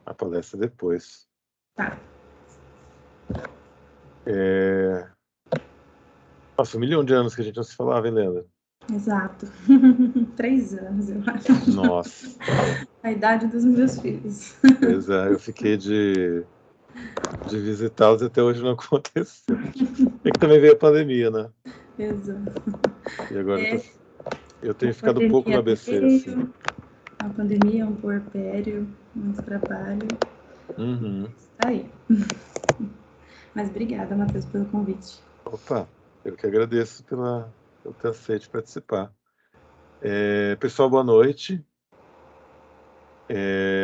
a palestra depois. Tá. Nossa, 1 milhão de anos que a gente não se falava, hein, Leandro? Exato. 3 anos, eu acho. Nossa. A idade dos meus filhos. Pois é, eu fiquei de visitá-los e até hoje não aconteceu. É que também veio a pandemia, né? Exato. E agora eu tenho A ficado pouco no pandemia ABC, assim. veio, a pandemia, um puerpério, muito trabalho. Uhum. Tá aí. Mas obrigada, Matheus, pelo convite. Opa, eu que agradeço pelo ter aceito participar. Pessoal, boa noite.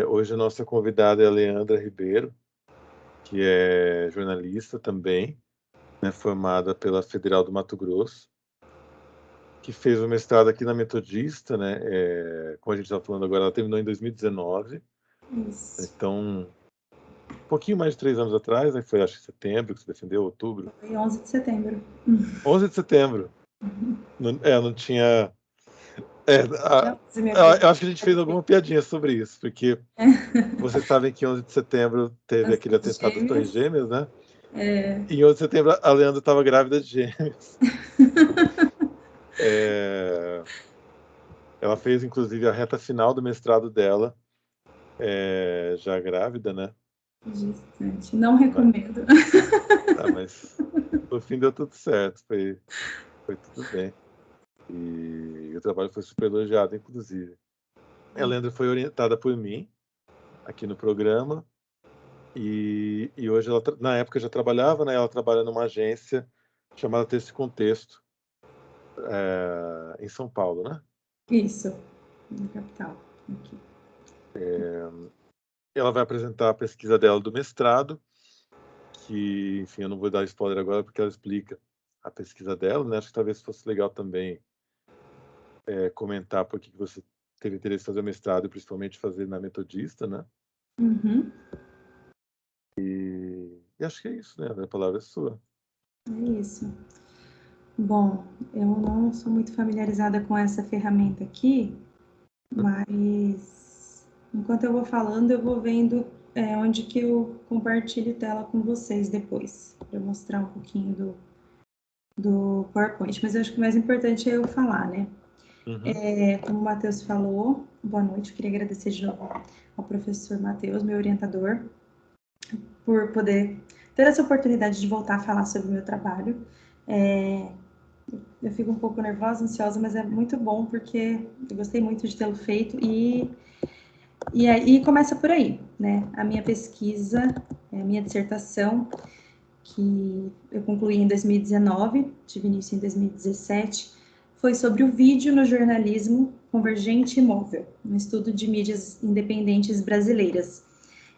Hoje a nossa convidada é a Leandra Ribeiro, que é jornalista também, né, formada pela Federal do Mato Grosso, que fez o mestrado aqui na Metodista, né? Como a gente está falando agora, ela terminou em 2019. Isso. Então, um pouquinho mais de 3 anos atrás, né? Foi, acho que setembro que você defendeu, outubro. Foi 11 de setembro. 11 de setembro. Não tinha... Minha eu acho que a gente fez alguma piadinha sobre isso, porque vocês sabem que 11 de setembro teve As aquele atentado das Torres gêmeas. Gêmeas, né? E em 11 de setembro a Leandra estava grávida de gêmeos. Ela fez, inclusive, a reta final do mestrado dela, já grávida, né? Distante. Não recomendo. Mas no fim deu tudo certo, foi tudo bem. E o trabalho foi super elogiado, inclusive. A Leandra foi orientada por mim aqui no programa. E hoje, na época, já trabalhava, né? Ela trabalha numa agência chamada Texto e Contexto, em São Paulo, né? Isso, na capital. Aqui. Ela vai apresentar a pesquisa dela do mestrado, que, enfim, eu não vou dar spoiler agora, porque ela explica a pesquisa dela, né? Acho que talvez fosse legal também comentar por que você teve interesse em fazer o mestrado e principalmente fazer na Metodista, né? Uhum. E acho que é isso, né? A palavra é sua. É isso. Bom, eu não sou muito familiarizada com essa ferramenta aqui, mas enquanto eu vou falando, eu vou vendo onde que eu compartilho tela com vocês depois, para mostrar um pouquinho do PowerPoint. Mas eu acho que o mais importante é eu falar, né? Uhum. Como o Matheus falou, boa noite, eu queria agradecer de novo ao professor Matheus, meu orientador, por poder ter essa oportunidade de voltar a falar sobre o meu trabalho. Eu fico um pouco nervosa, ansiosa, mas é muito bom porque eu gostei muito de tê-lo feito e aí começa por aí, né? A minha pesquisa, a minha dissertação, que eu concluí em 2019, tive início em 2017, foi sobre o vídeo no jornalismo convergente e móvel, um estudo de mídias independentes brasileiras.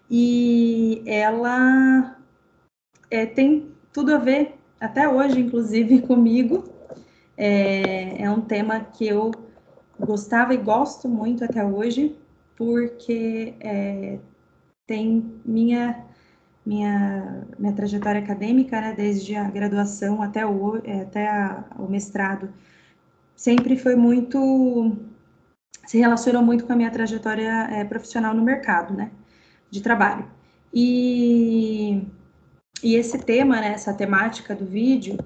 E ela tem tudo a ver, até hoje, inclusive, comigo. É um tema que eu gostava e gosto muito até hoje, porque tem minha trajetória acadêmica, né, desde a graduação até o mestrado, sempre foi muito, se relacionou muito com a minha trajetória profissional no mercado, né, de trabalho. E esse tema, né, essa temática do vídeo,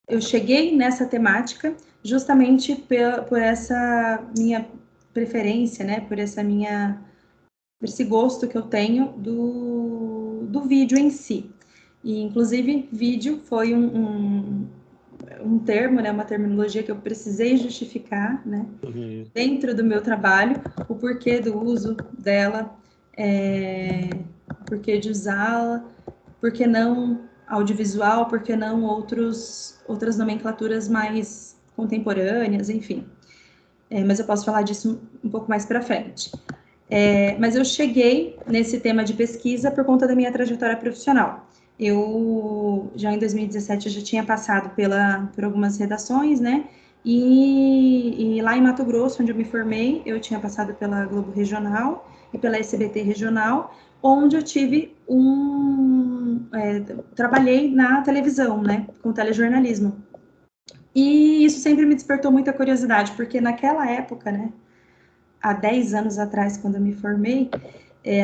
eu cheguei nessa temática justamente por essa minha preferência, né, por esse gosto que eu tenho do vídeo em si. E, inclusive, vídeo foi um termo, né, uma terminologia que eu precisei justificar, né, dentro do meu trabalho, o porquê do uso dela, o porquê de usá-la, por que não audiovisual, por que não outras nomenclaturas mais contemporâneas, enfim. Mas eu posso falar disso um pouco mais para frente. Mas eu cheguei nesse tema de pesquisa por conta da minha trajetória profissional. Eu, já em 2017, eu já tinha passado por algumas redações, né? E lá em Mato Grosso, onde eu me formei, eu tinha passado pela Globo Regional e pela SBT Regional, onde eu tive trabalhei na televisão, né? Com telejornalismo. E isso sempre me despertou muita curiosidade, porque naquela época, né? há 10 anos atrás, quando eu me formei,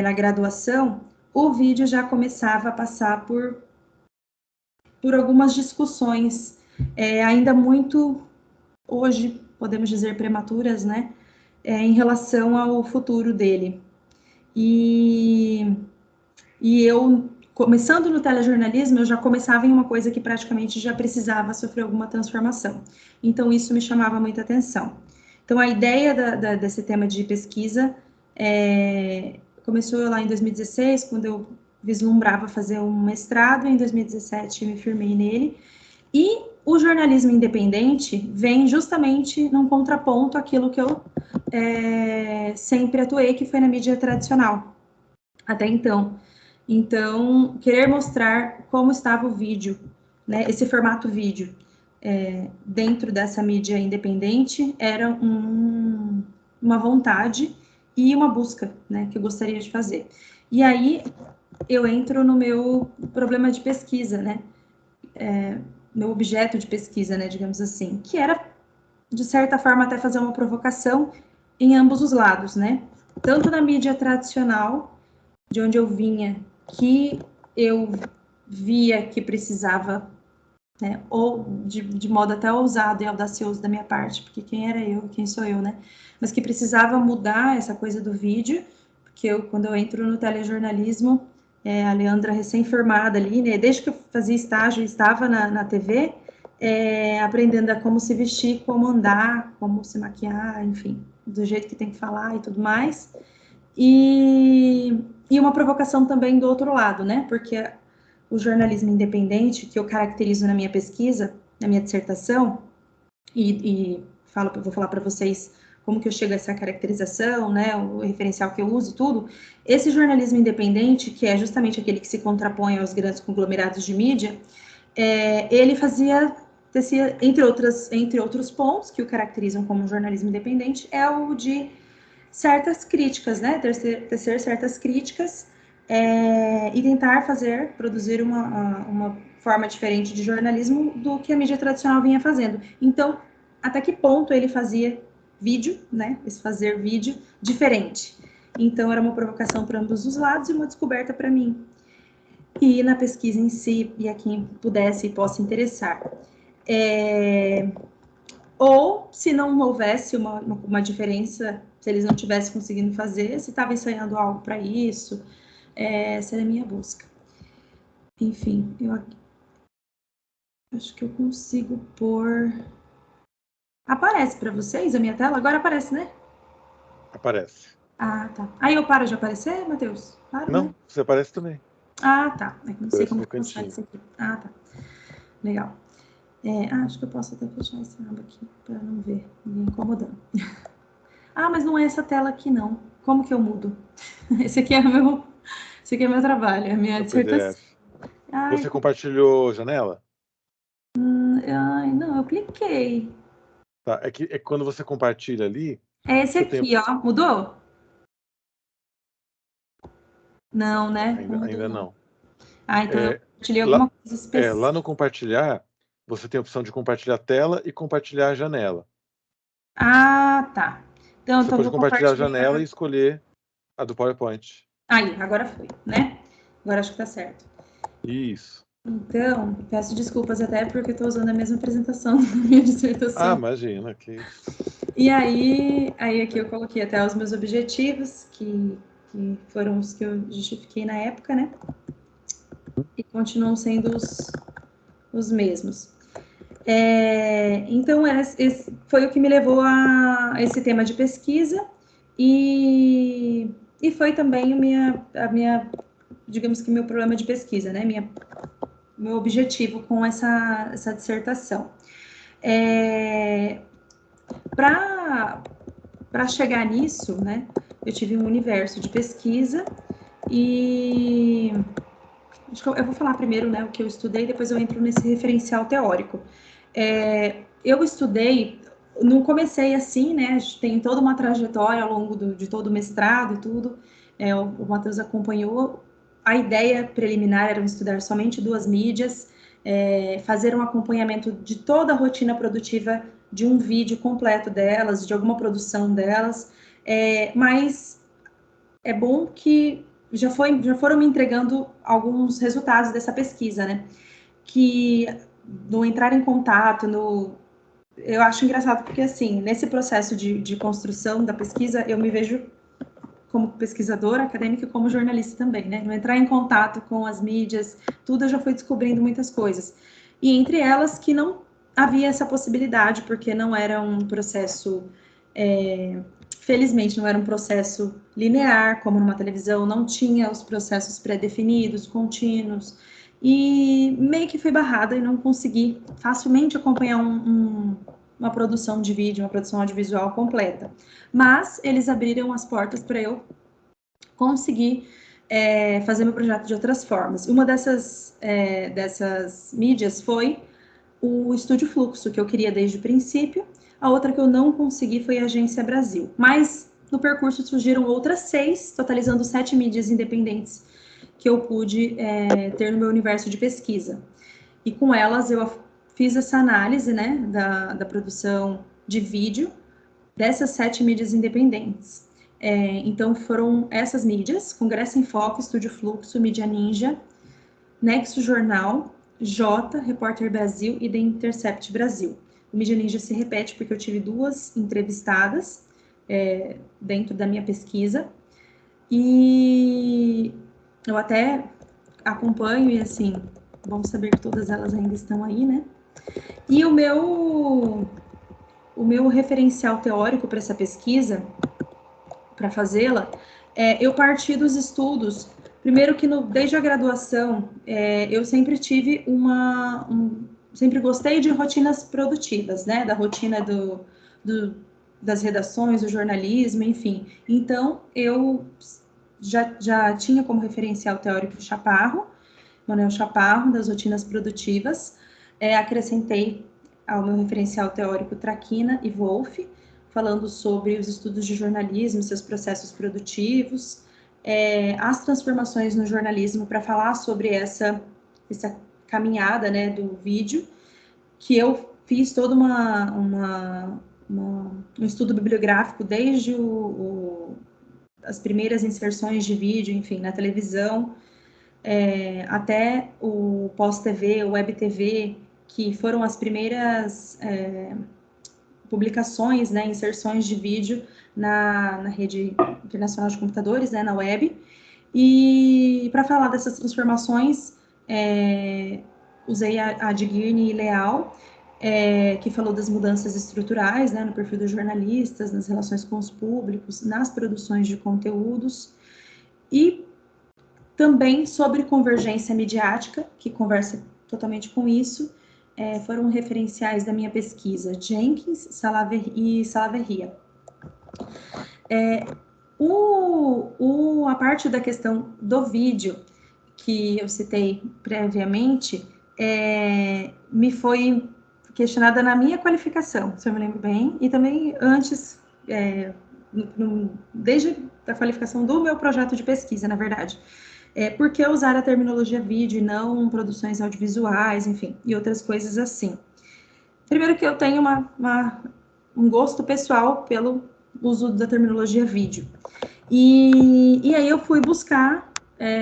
na graduação, o vídeo já começava a passar por algumas discussões, ainda muito, hoje, podemos dizer, prematuras, né? Em relação ao futuro dele. E eu, começando no telejornalismo, eu já começava em uma coisa que praticamente já precisava sofrer alguma transformação. Então, isso me chamava muita atenção. Então, a ideia desse tema de pesquisa começou lá em 2016, quando eu vislumbrava fazer um mestrado, em 2017 me firmei nele, e o jornalismo independente vem justamente num contraponto àquilo que eu sempre atuei, que foi na mídia tradicional, até então. Então, querer mostrar como estava o vídeo, né, esse formato vídeo, dentro dessa mídia independente, era uma vontade e uma busca, né, que eu gostaria de fazer. E aí, eu entro no meu problema de pesquisa, né, meu objeto de pesquisa, né, digamos assim, que era, de certa forma, até fazer uma provocação em ambos os lados, né, tanto na mídia tradicional, de onde eu vinha, que eu via que precisava, né, ou de modo até ousado e audacioso da minha parte, porque quem era eu, quem sou eu, né, mas que precisava mudar essa coisa do vídeo, porque quando eu entro no telejornalismo, a Leandra recém-formada ali, né, desde que eu fazia estágio, estava na TV, aprendendo a como se vestir, como andar, como se maquiar, enfim, do jeito que tem que falar e tudo mais. E uma provocação também do outro lado, né? Porque o jornalismo independente, que eu caracterizo na minha pesquisa, na minha dissertação, vou falar para vocês como que eu chego a essa caracterização, né? O referencial que eu uso e tudo. Esse jornalismo independente, que é justamente aquele que se contrapõe aos grandes conglomerados de mídia, ele tecia, entre outros pontos que o caracterizam como jornalismo independente, é o de certas críticas, né? Tecer certas críticas e tentar produzir uma forma diferente de jornalismo do que a mídia tradicional vinha fazendo. Então, até que ponto ele fazia vídeo, né? Esse fazer vídeo diferente. Então, era uma provocação para ambos os lados e uma descoberta para mim. E na pesquisa em si, e a quem pudesse e possa interessar. Ou, se não houvesse uma diferença, se eles não tivessem conseguindo fazer, se estava ensaiando algo para isso, essa era a minha busca. Enfim, eu acho que eu consigo pôr... Aparece para vocês a minha tela? Agora aparece, né? Aparece. Ah, tá. Aí eu paro de aparecer, Matheus? Paro, Não, né? você aparece também. Ah, tá. É que não sei Aparece como no funciona cantinho. isso aqui. Ah, tá. Legal. Acho que eu posso até fechar esse aba aqui, para não ver ninguém incomodando. Ah, mas não é essa tela aqui, não. Como que eu mudo? Esse aqui é meu trabalho, é a minha No dissertação. PDF. Ai, Você compartilhou janela? não, eu cliquei. Tá, é que quando você compartilha ali, É esse você tem. aqui, ó. Mudou? Não, né? Não mudou, Ainda não. não. Ah, então eu compartilhei Lá, alguma coisa específica. lá no compartilhar, você tem a opção de compartilhar a tela e compartilhar a janela. Ah, tá. Então Você eu pode vou compartilhar a janela compartilhar. e escolher a do PowerPoint. Aí, agora foi, né? Agora acho que tá certo. Isso. Então, peço desculpas até porque eu estou usando a mesma apresentação da minha Ah, dissertação. imagina, que isso. E aí aqui eu coloquei até os meus objetivos, que foram os que eu justifiquei na época, né? E continuam sendo os mesmos. Então, esse foi o que me levou a esse tema de pesquisa e foi também a minha, digamos que meu problema de pesquisa, né? Meu objetivo com essa dissertação. Para chegar nisso, né, eu tive um universo de pesquisa e acho que eu vou falar primeiro, né, o que eu estudei, depois eu entro nesse referencial teórico. Eu estudei, não comecei assim, né, tem toda uma trajetória ao longo de todo o mestrado e tudo, o Matheus acompanhou. A ideia preliminar era estudar somente 2 mídias, fazer um acompanhamento de toda a rotina produtiva de um vídeo completo delas, de alguma produção delas, Mas é bom que já foram me entregando alguns resultados dessa pesquisa, né? Que no entrar em contato, eu acho engraçado porque, assim, nesse processo de construção da pesquisa, eu me vejo como pesquisadora acadêmica e como jornalista também, né? No entrar em contato com as mídias, tudo eu já fui descobrindo muitas coisas. E entre elas que não havia essa possibilidade, porque não era um processo, felizmente, não era um processo linear, como numa televisão, não tinha os processos pré-definidos, contínuos, e meio que fui barrada e não consegui facilmente acompanhar uma produção de vídeo, uma produção audiovisual completa. Mas eles abriram as portas para eu conseguir fazer meu projeto de outras formas. Uma dessas mídias foi o Estúdio Fluxo, que eu queria desde o princípio. A outra que eu não consegui foi a Agência Brasil. Mas no percurso surgiram outras 6, totalizando 7 mídias independentes que eu pude ter no meu universo de pesquisa. E com elas eu fiz essa análise, né, da produção de vídeo dessas 7 mídias independentes. Então foram essas mídias: Congresso em Foco, Estúdio Fluxo, Mídia Ninja, Nexo Jornal, J, Repórter Brasil e The Intercept Brasil. O Mídia Ninja se repete porque eu tive 2 entrevistadas dentro da minha pesquisa, e eu até acompanho, e assim, vamos saber que todas elas ainda estão aí, né? E o meu referencial teórico para essa pesquisa, para fazê-la, eu parti dos estudos. Primeiro que desde a graduação, eu sempre tive sempre gostei de rotinas produtivas, né? Da rotina das redações, do jornalismo, enfim. Então, eu já tinha como referencial teórico Chaparro, Manuel Chaparro, das rotinas produtivas. Acrescentei ao meu referencial teórico Traquina e Wolff, falando sobre os estudos de jornalismo, seus processos produtivos, as transformações no jornalismo, para falar sobre essa caminhada, né, do vídeo, que eu fiz todo um estudo bibliográfico desde as primeiras inserções de vídeo, enfim, na televisão, até o pós-TV, o web TV, que foram as primeiras publicações, né, inserções de vídeo na rede internacional de computadores, né, na web. E para falar dessas transformações, usei a de Guirne e Leal, que falou das mudanças estruturais, né, no perfil dos jornalistas, nas relações com os públicos, nas produções de conteúdos, e também sobre convergência midiática, que conversa totalmente com isso. Foram referenciais da minha pesquisa Jenkins e Salaverria. A parte da questão do vídeo, que eu citei previamente, me foi questionada na minha qualificação, se eu me lembro bem, e também antes, desde a qualificação do meu projeto de pesquisa, na verdade. Por que usar a terminologia vídeo e não produções audiovisuais, enfim, e outras coisas assim. Primeiro que eu tenho um gosto pessoal pelo uso da terminologia vídeo. E aí eu fui buscar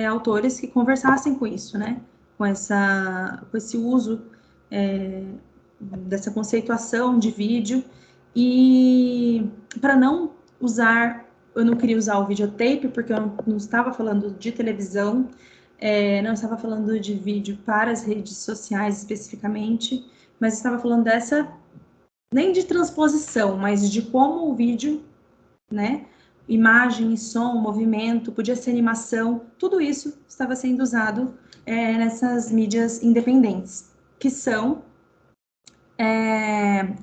autores que conversassem com isso, né? Com esse uso dessa conceituação de vídeo. E para não usar, eu não queria usar o videotape, porque eu não estava falando de televisão, não estava falando de vídeo para as redes sociais especificamente, mas estava falando nem de transposição, mas de como o vídeo, né, imagem, som, movimento, podia ser animação, tudo isso estava sendo usado nessas mídias independentes, que são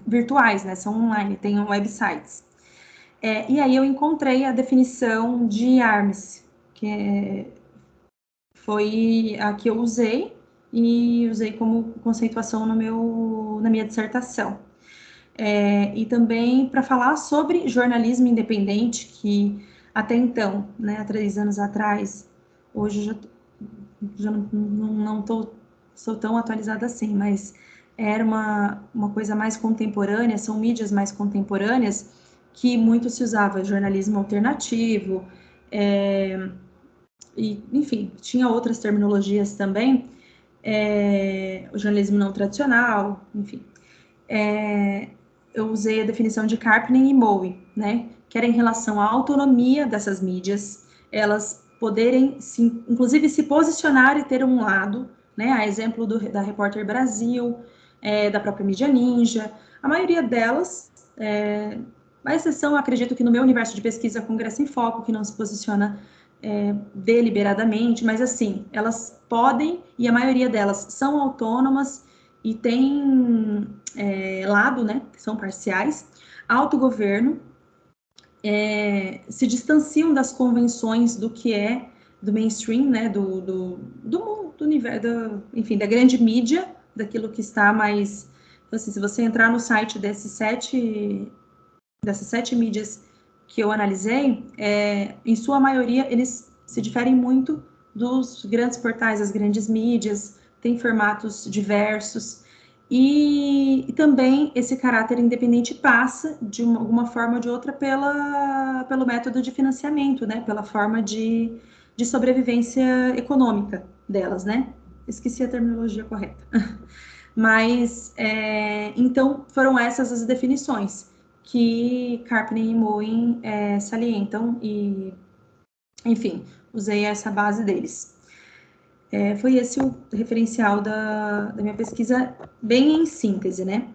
virtuais, né, são online, tem websites. E aí eu encontrei a definição de ARMS, que foi a que eu usei, e usei como conceituação na minha dissertação. E também para falar sobre jornalismo independente, que até então, né, há 3 anos atrás, hoje já não sou tão atualizada assim, mas era uma coisa mais contemporânea, são mídias mais contemporâneas, que muito se usava jornalismo alternativo, e, enfim, tinha outras terminologias também, o jornalismo não tradicional, enfim. Eu usei a definição de Karpinen e Moe, né, que era em relação à autonomia dessas mídias, elas poderem, inclusive, se posicionar e ter um lado, né, a exemplo da Repórter Brasil, da própria Mídia Ninja, a maioria delas, a exceção, acredito que no meu universo de pesquisa, Congresso em Foco, que não se posiciona deliberadamente, mas assim, elas podem, e a maioria delas são autônomas e têm lado, né, que são parciais, autogoverno, se distanciam das convenções do que é do mainstream, né, do universo, enfim, da grande mídia, daquilo que está mais, assim, se você entrar no site dessas sete mídias que eu analisei, em sua maioria, eles se diferem muito dos grandes portais, das grandes mídias, tem formatos diversos, e também esse caráter independente passa, de alguma forma ou de outra, pelo método de financiamento, né? Pela forma de sobrevivência econômica delas, né? Esqueci a terminologia correta. Mas, então, foram essas as definições que Karpinen e Moe salientam e, enfim, usei essa base deles. Foi esse o referencial da minha pesquisa, bem em síntese, né?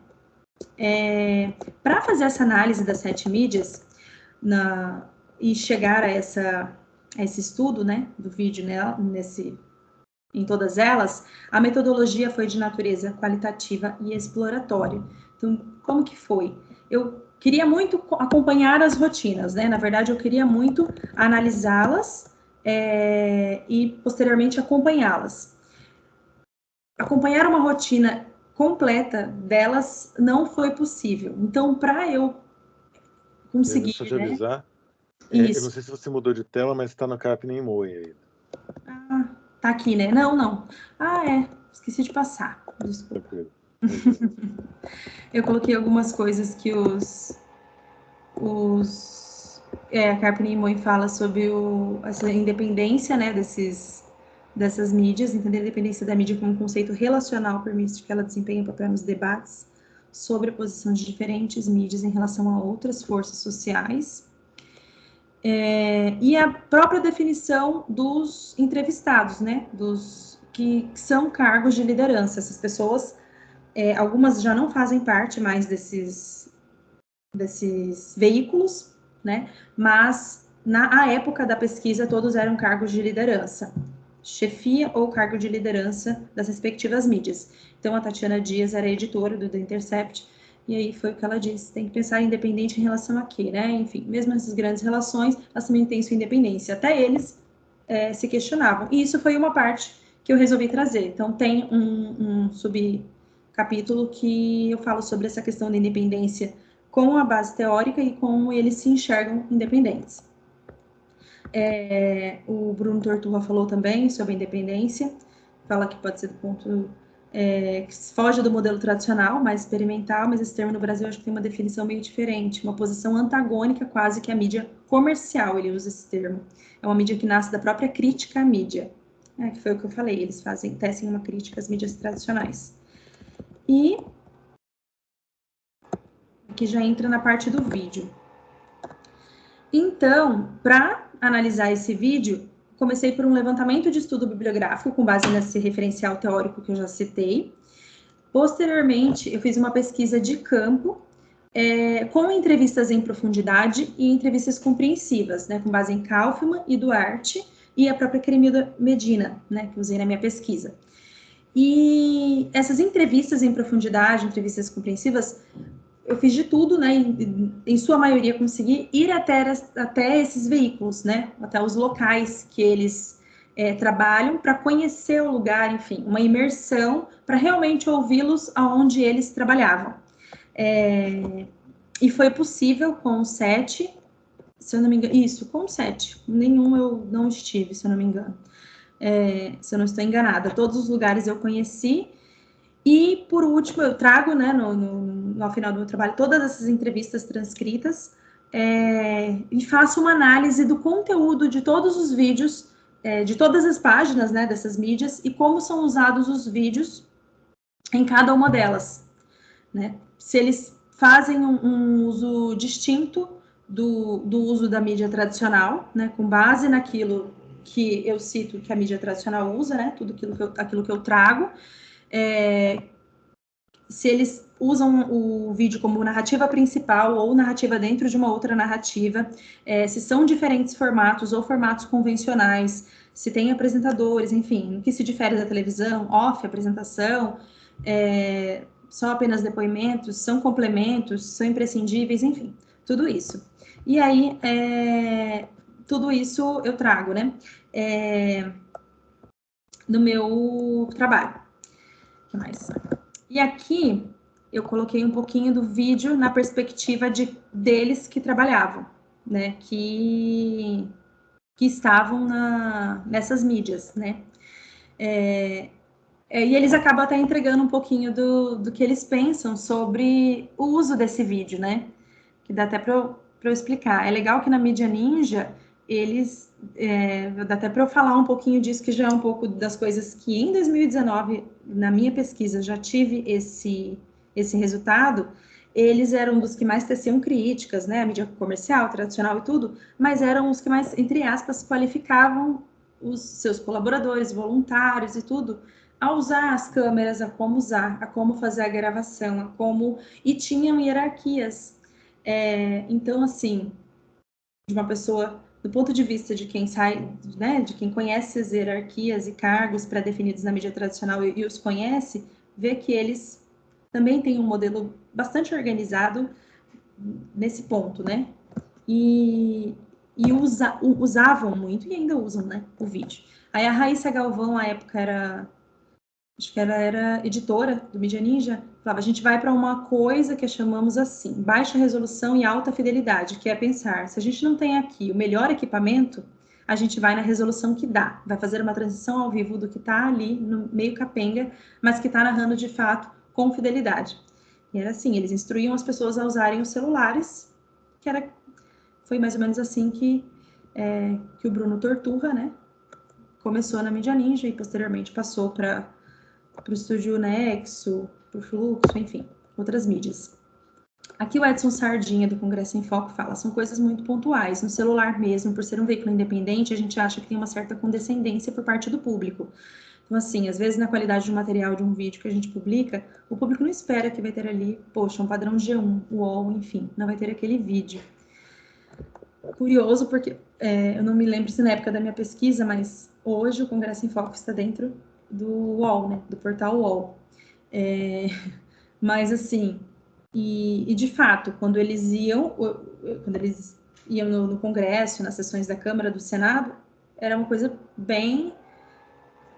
Para fazer essa análise das 7 mídias e chegar a esse estudo, né, do vídeo, né, em todas elas, a metodologia foi de natureza qualitativa e exploratória. Então, como que foi? Eu queria muito acompanhar as rotinas, né? Na verdade, eu queria muito analisá-las e, posteriormente, acompanhá-las. Acompanhar uma rotina completa delas não foi possível. Então, para eu conseguir, Deixa eu te avisar. Isso. Eu não sei se você mudou de tela, mas está no Karpinen e Moe ainda. Ah, tá aqui, né? Não. Esqueci de passar. Desculpa. Tranquilo. Eu coloquei algumas coisas que a Karpinen e Moe fala sobre essa independência, né, dessas mídias, entender a independência da mídia como um conceito relacional permite que ela desempenhe um papel nos debates sobre a posição de diferentes mídias em relação a outras forças sociais. E a própria definição dos entrevistados, né, dos que são cargos de liderança. Essas pessoas, algumas já não fazem parte mais desses veículos, né? Mas na época da pesquisa todos eram cargos de liderança, chefia ou cargo de liderança das respectivas mídias. Então a Tatiana Dias era editora do The Intercept, e aí foi o que ela disse, tem que pensar independente em relação a quê, né? Enfim, mesmo essas grandes relações, elas também têm sua independência. Até eles se questionavam. E isso foi uma parte que eu resolvi trazer. Então tem um subcapítulo que eu falo sobre essa questão da independência com a base teórica e como eles se enxergam independentes. O Bruno Torturra falou também sobre a independência, fala que pode ser do ponto que foge do modelo tradicional, mais experimental, mas esse termo no Brasil acho que tem uma definição meio diferente, uma posição antagônica quase que à mídia comercial, ele usa esse termo. É uma mídia que nasce da própria crítica à mídia, que foi o que eu falei, eles tecem uma crítica às mídias tradicionais. E que já entra na parte do vídeo. Então, para analisar esse vídeo, comecei por um levantamento de estudo bibliográfico com base nesse referencial teórico que eu já citei. Posteriormente, eu fiz uma pesquisa de campo com entrevistas em profundidade e entrevistas compreensivas, né, com base em Kaufman e Duarte e a própria Cremilda Medina, né, que eu usei na minha pesquisa. E essas entrevistas em profundidade, entrevistas compreensivas, eu fiz de tudo, né? Em sua maioria consegui ir até esses veículos, né? Até os locais que eles trabalham para conhecer o lugar, enfim, uma imersão para realmente ouvi-los aonde eles trabalhavam. E foi possível com o 7, se eu não me engano, isso, com o 7, nenhum eu não estive, se eu não me engano. Se eu não estou enganada, todos os lugares eu conheci. E, por último, eu trago, né, no final do meu trabalho, todas essas entrevistas transcritas e faço uma análise do conteúdo de todos os vídeos, de todas as páginas, né, dessas mídias, e como são usados os vídeos em cada uma delas, né? Se eles fazem um uso distinto do uso da mídia tradicional, né, com base naquilo que eu cito que a mídia tradicional usa, né, tudo aquilo que eu trago, se eles usam o vídeo como narrativa principal ou narrativa dentro de uma outra narrativa, se são diferentes formatos ou formatos convencionais, se tem apresentadores, enfim, no que se difere da televisão, off, apresentação, são apenas depoimentos, são complementos, são imprescindíveis, enfim, tudo isso. E aí, tudo isso eu trago, né, no meu trabalho. O que mais? E aqui eu coloquei um pouquinho do vídeo na perspectiva deles que trabalhavam, né, que estavam nessas mídias, né. E eles acabam até entregando um pouquinho do que eles pensam sobre o uso desse vídeo, né, que dá até para eu explicar. É legal que na mídia ninja, eles, dá até para eu falar um pouquinho disso, que já é um pouco das coisas que em 2019, na minha pesquisa, já tive esse resultado. Eles eram dos que mais teciam críticas, né, a mídia comercial, tradicional e tudo, mas eram os que mais, entre aspas, qualificavam os seus colaboradores, voluntários e tudo, a usar as câmeras, a como usar, a como fazer a gravação, a como... E tinham hierarquias. Então, assim, de uma pessoa, do ponto de vista de quem sai, né, de quem conhece as hierarquias e cargos pré-definidos na mídia tradicional e os conhece, vê que eles também têm um modelo bastante organizado nesse ponto, né? E usavam muito, e ainda usam, né, o vídeo. Aí a Raíssa Galvão, à época, acho que ela era editora do Mídia Ninja, falava, a gente vai para uma coisa que chamamos assim, baixa resolução e alta fidelidade, que é pensar, se a gente não tem aqui o melhor equipamento, a gente vai na resolução que dá, vai fazer uma transição ao vivo do que está ali, no meio capenga, mas que está narrando de fato com fidelidade. E era assim, eles instruíam as pessoas a usarem os celulares, foi mais ou menos assim que o Bruno Torturra, né, começou na Mídia Ninja e posteriormente passou para o Estúdio Nexo, para o Fluxo, enfim, outras mídias. Aqui o Edson Sardinha, do Congresso em Foco, fala, são coisas muito pontuais. No celular mesmo, por ser um veículo independente, a gente acha que tem uma certa condescendência por parte do público. Então, assim, às vezes na qualidade do material de um vídeo que a gente publica, o público não espera que vai ter ali, poxa, um padrão G1, UOL, enfim, não vai ter aquele vídeo. Curioso, porque eu não me lembro se na época da minha pesquisa, mas hoje o Congresso em Foco está dentro do UOL, né, do portal UOL. Mas assim, e de fato, quando eles iam no Congresso, nas sessões da Câmara, do Senado, era uma coisa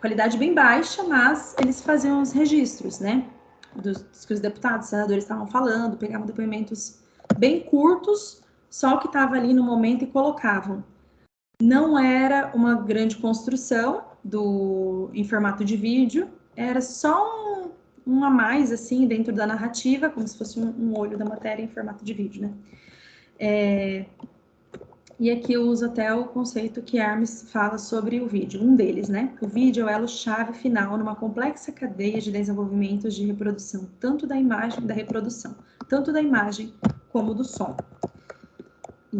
qualidade bem baixa, mas eles faziam os registros, né, dos que os deputados, senadores estavam falando, pegavam depoimentos bem curtos, só o que estava ali no momento e colocavam. Não era uma grande construção em formato de vídeo, era só um a mais, assim, dentro da narrativa, como se fosse um olho da matéria em formato de vídeo, né? E aqui eu uso até o conceito que Hermes fala sobre o vídeo, um deles, né? O vídeo é o elo-chave final numa complexa cadeia de desenvolvimentos de reprodução, tanto da imagem da reprodução, tanto da imagem como do som. E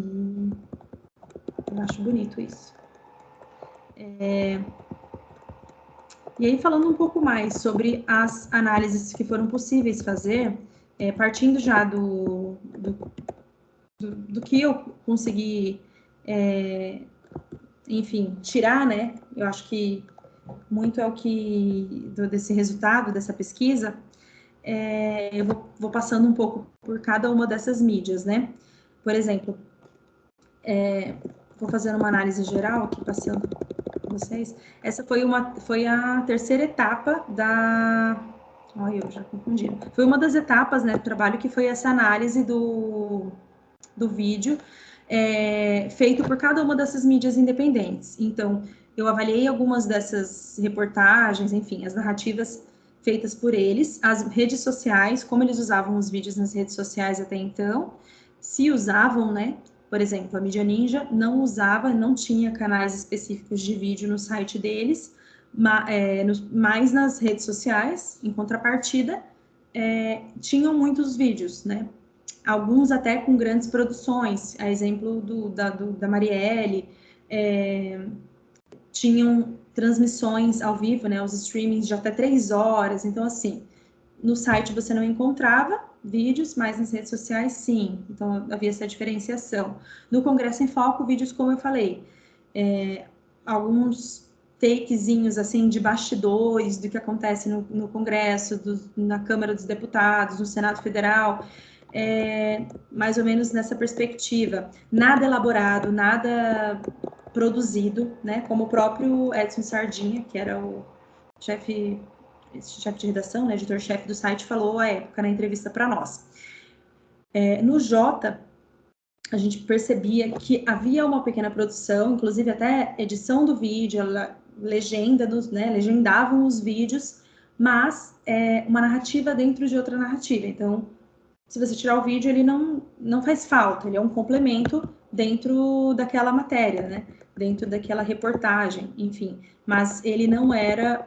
eu acho bonito isso. E aí, falando um pouco mais sobre as análises que foram possíveis fazer, partindo já do que eu consegui, enfim, tirar, né? Eu acho que muito é o que, desse resultado, dessa pesquisa, eu vou passando um pouco por cada uma dessas mídias, né? Por exemplo, vou fazendo uma análise geral aqui, passando para vocês. Essa foi a terceira etapa da... Olha, eu já confundi. Foi uma das etapas, né, do trabalho, que foi essa análise do vídeo, feito por cada uma dessas mídias independentes. Então, eu avaliei algumas dessas reportagens, enfim, as narrativas feitas por eles, as redes sociais, como eles usavam os vídeos nas redes sociais até então, se usavam, né? Por exemplo, a Mídia Ninja não usava, não tinha canais específicos de vídeo no site deles, mas nas redes sociais, em contrapartida, tinham muitos vídeos, né? Alguns até com grandes produções, a exemplo da Marielle, tinham transmissões ao vivo, né? Os streamings de até 3 horas. Então, assim, no site você não encontrava vídeos, mas nas redes sociais, sim. Então, havia essa diferenciação. No Congresso em Foco, vídeos, como eu falei, alguns takezinhos, assim, de bastidores do que acontece no Congresso, na Câmara dos Deputados, no Senado Federal, mais ou menos nessa perspectiva. Nada elaborado, nada produzido, né? Como o próprio Edson Sardinha, que era o chefe de redação, né, editor-chefe do site, falou à época na entrevista para nós. No Jota, a gente percebia que havia uma pequena produção, inclusive até edição do vídeo, legenda, né, legendavam os vídeos, mas uma narrativa dentro de outra narrativa. Então, se você tirar o vídeo, ele não faz falta, ele é um complemento dentro daquela matéria, né? Dentro daquela reportagem, enfim. Mas ele não era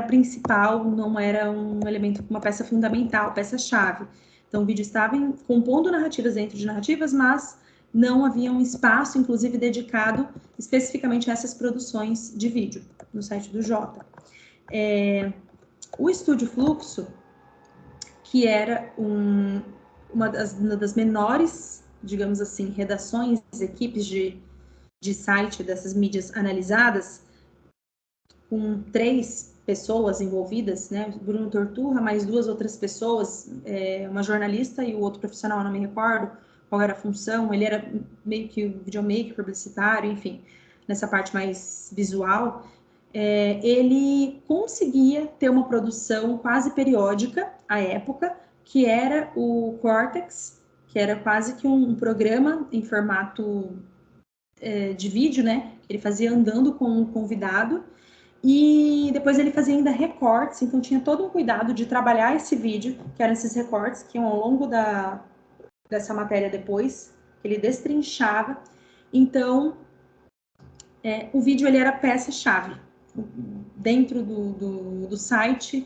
principal, não era um elemento, uma peça fundamental, peça-chave. Então, o vídeo estava compondo narrativas dentro de narrativas, mas não havia um espaço, inclusive, dedicado especificamente a essas produções de vídeo no site do Jota. O Estúdio Fluxo, que era uma das menores, digamos assim, redações, equipes de site dessas mídias analisadas, com 3 pessoas envolvidas, né? Bruno Torturra, mais 2 outras pessoas, uma jornalista e o outro profissional, não me recordo qual era a função, ele era meio que o videomaker, publicitário, enfim, nessa parte mais visual. Ele conseguia ter uma produção quase periódica à época, que era o Cortex, que era quase que um programa em formato de vídeo, né? Ele fazia andando com um convidado, e depois ele fazia ainda recortes, então tinha todo um cuidado de trabalhar esse vídeo, que eram esses recortes que iam ao longo dessa matéria depois, que ele destrinchava. Então, o vídeo ele era peça-chave dentro do site,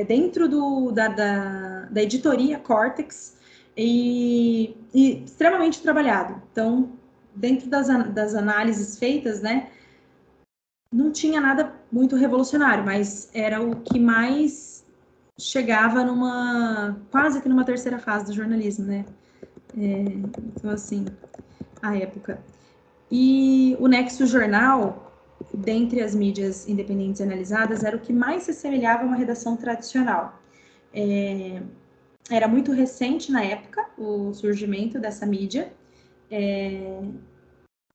dentro da editoria Cortex, e extremamente trabalhado. Então, dentro das análises feitas, né, não tinha nada muito revolucionário, mas era o que mais chegava quase que numa terceira fase do jornalismo, né? Então, assim, a época. E o Nexo Jornal, dentre as mídias independentes analisadas, era o que mais se assemelhava a uma redação tradicional. Era muito recente na época o surgimento dessa mídia,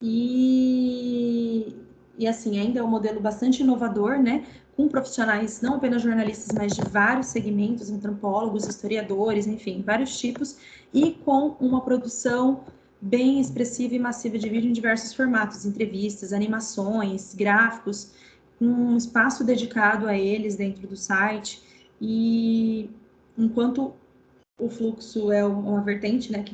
e assim, ainda é um modelo bastante inovador, né? Com profissionais, não apenas jornalistas, mas de vários segmentos, antropólogos, historiadores, enfim, vários tipos, e com uma produção bem expressiva e massiva de vídeo em diversos formatos, entrevistas, animações, gráficos, um espaço dedicado a eles dentro do site. E enquanto o Fluxo é uma vertente, né,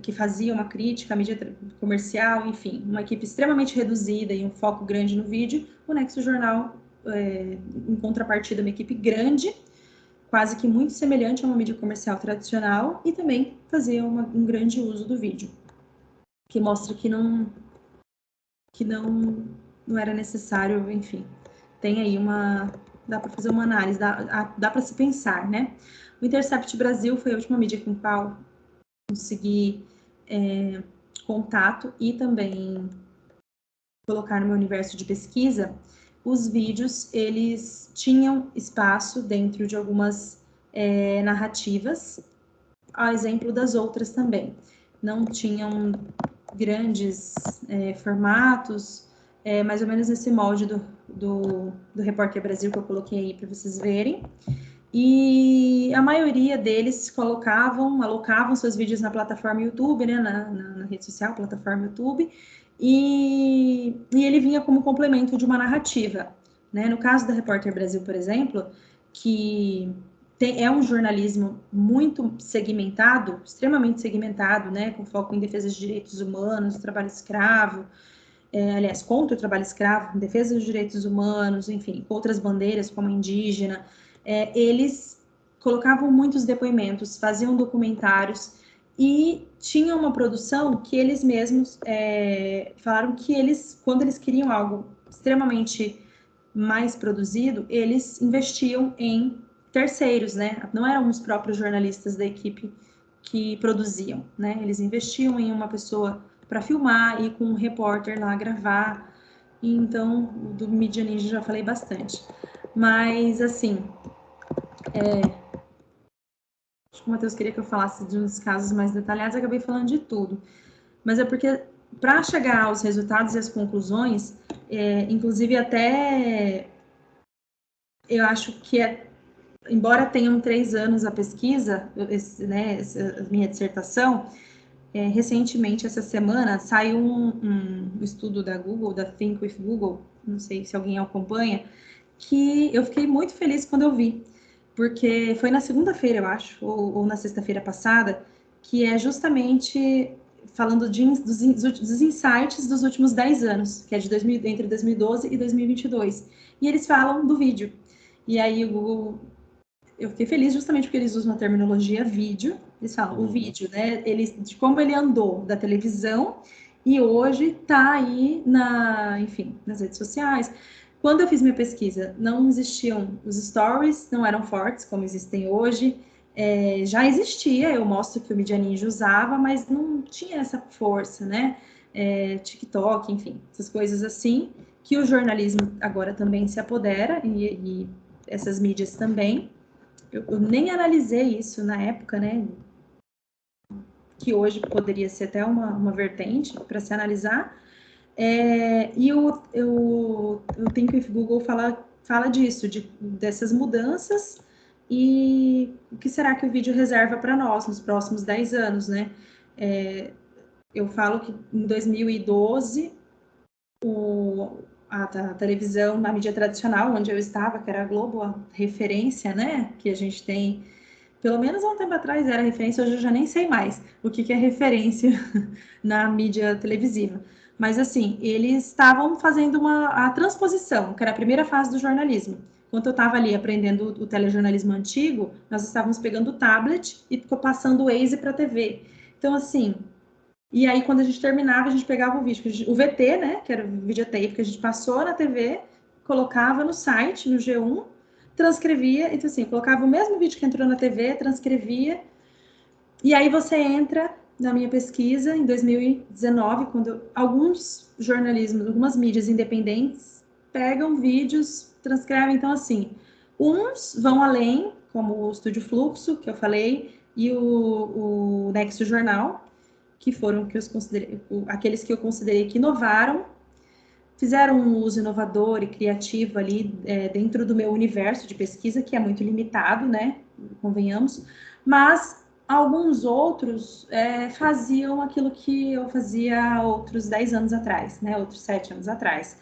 que fazia uma crítica à mídia comercial, enfim, uma equipe extremamente reduzida e um foco grande no vídeo, o Nexo Jornal, em contrapartida, uma equipe grande, quase que muito semelhante a uma mídia comercial tradicional, e também fazia um grande uso do vídeo, que mostra que não era necessário, enfim, tem aí dá para fazer uma análise, dá para se pensar, né? O Intercept Brasil foi a última mídia com qual consegui contato e também colocar no meu universo de pesquisa. Os vídeos, eles tinham espaço dentro de algumas narrativas, a exemplo das outras também. Não tinham grandes formatos, mais ou menos nesse molde do Repórter Brasil que eu coloquei aí para vocês verem. E a maioria deles alocavam seus vídeos na plataforma YouTube, né, na rede social, plataforma YouTube, e ele vinha como complemento de uma narrativa, né? No caso da Repórter Brasil, por exemplo, que é um jornalismo muito segmentado, extremamente segmentado, né, com foco em defesa de direitos humanos, trabalho escravo, aliás, contra o trabalho escravo, defesa dos direitos humanos, enfim, outras bandeiras como a indígena, eles colocavam muitos depoimentos, faziam documentários e tinham uma produção que eles mesmos falaram que eles, quando eles queriam algo extremamente mais produzido, eles investiam em terceiros, né? Não eram os próprios jornalistas da equipe que produziam, né? Eles investiam em uma pessoa para filmar e com um repórter lá gravar. E então, do Mídia Ninja já falei bastante. Mas, assim, acho que o Matheus queria que eu falasse de uns casos mais detalhados, acabei falando de tudo. Mas é porque, para chegar aos resultados e às conclusões, inclusive até eu acho que embora tenham 3 anos a pesquisa, né, a minha dissertação, recentemente, essa semana, saiu um estudo da Google, da Think with Google, não sei se alguém acompanha, que eu fiquei muito feliz quando eu vi, porque foi na segunda-feira, eu acho, ou na sexta-feira passada, que é justamente falando dos insights dos últimos 10 anos, que é entre 2012 e 2022. E eles falam do vídeo. E aí o Google, eu fiquei feliz justamente porque eles usam a terminologia vídeo. Eles falam o vídeo, né? De como ele andou da televisão e hoje está aí enfim, nas redes sociais. Quando eu fiz minha pesquisa, não existiam os stories, não eram fortes como existem hoje. Já existia, eu mostro que o Mídia Ninja usava, mas não tinha essa força, né? TikTok, enfim, essas coisas assim, que o jornalismo agora também se apodera, e essas mídias também. Eu nem analisei isso na época, né? Que hoje poderia ser até uma vertente para se analisar. E o Think with Google fala disso, dessas mudanças e o que será que o vídeo reserva para nós nos próximos 10 anos, né? Eu falo que em 2012 a televisão, na mídia tradicional, onde eu estava, que era a Globo, a referência, né? Que a gente tem, pelo menos há um tempo atrás era referência, hoje eu já nem sei mais o que é referência na mídia televisiva. Mas, assim, eles estavam fazendo a transposição, que era a primeira fase do jornalismo. Enquanto eu estava ali aprendendo o telejornalismo antigo, nós estávamos pegando o tablet e passando o Waze para a TV. Então, assim, e aí quando a gente terminava, a gente pegava o vídeo, o VT, né, que era o videotape que a gente passou na TV, colocava no site, no G1, transcrevia, então assim, colocava o mesmo vídeo que entrou na TV, transcrevia, e aí você entra na minha pesquisa em 2019, quando alguns jornalismos, algumas mídias independentes pegam vídeos, transcrevem, então assim, uns vão além, como o Estúdio Fluxo, que eu falei, e o Nexo Jornal, que foram aqueles que eu considerei que inovaram, fizeram um uso inovador e criativo ali dentro do meu universo de pesquisa, que é muito limitado, né? Convenhamos, mas alguns outros faziam aquilo que eu fazia outros 10 anos atrás, né? Outros 7 anos atrás.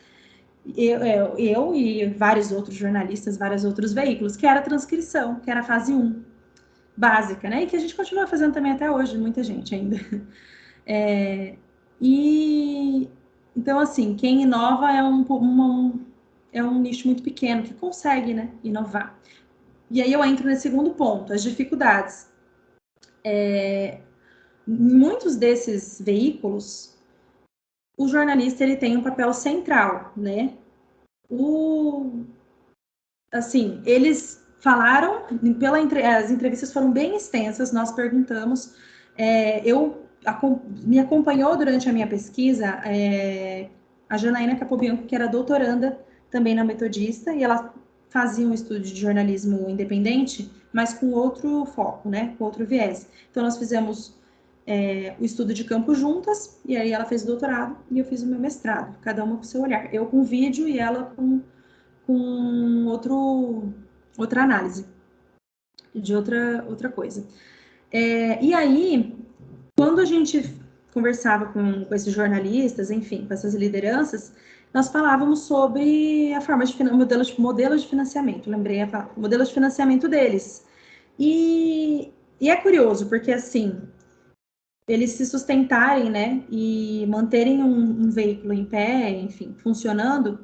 Eu e vários outros jornalistas, vários outros veículos, que era a transcrição, que era a fase 1, básica, né? E que a gente continua fazendo também até hoje, muita gente ainda. Então, assim, quem inova é um nicho muito pequeno que consegue, né, inovar. E aí eu entro nesse segundo ponto, as dificuldades. Muitos desses veículos, o jornalista ele tem um papel central, né? Assim, eles falaram, as entrevistas foram bem extensas, nós perguntamos, me acompanhou durante a minha pesquisa a Janaína Capobianco, que era doutoranda também na Metodista, e ela fazia um estudo de jornalismo independente, mas com outro foco, né, com outro viés. Então, nós fizemos o estudo de campo juntas, e aí ela fez o doutorado e eu fiz o meu mestrado, cada uma com o seu olhar. Eu com vídeo e ela com outra análise de outra coisa. E aí, quando a gente conversava com esses jornalistas, enfim, com essas lideranças, nós falávamos sobre a forma de modelo de financiamento. Lembrei o modelo de financiamento deles. E é curioso, porque assim, eles se sustentarem, né, e manterem um veículo em pé, enfim, funcionando,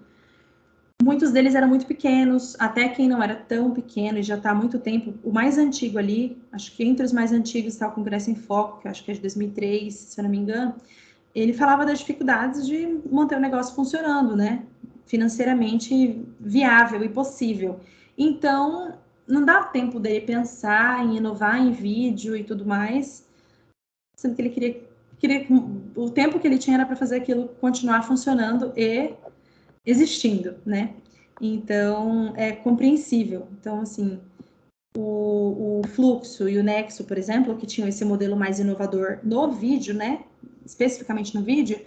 muitos deles eram muito pequenos, até quem não era tão pequeno e já está há muito tempo, o mais antigo ali, acho que entre os mais antigos está o Congresso em Foco, que acho que é de 2003, se eu não me engano, ele falava das dificuldades de manter o negócio funcionando, né, financeiramente viável e possível. Então, não dá tempo dele pensar em inovar em vídeo e tudo mais, sendo que ele queria o tempo que ele tinha era para fazer aquilo continuar funcionando e existindo, né? Então, é compreensível. Então, assim, o Fluxo e o Nexo, por exemplo, que tinham esse modelo mais inovador no vídeo, né? Especificamente no vídeo,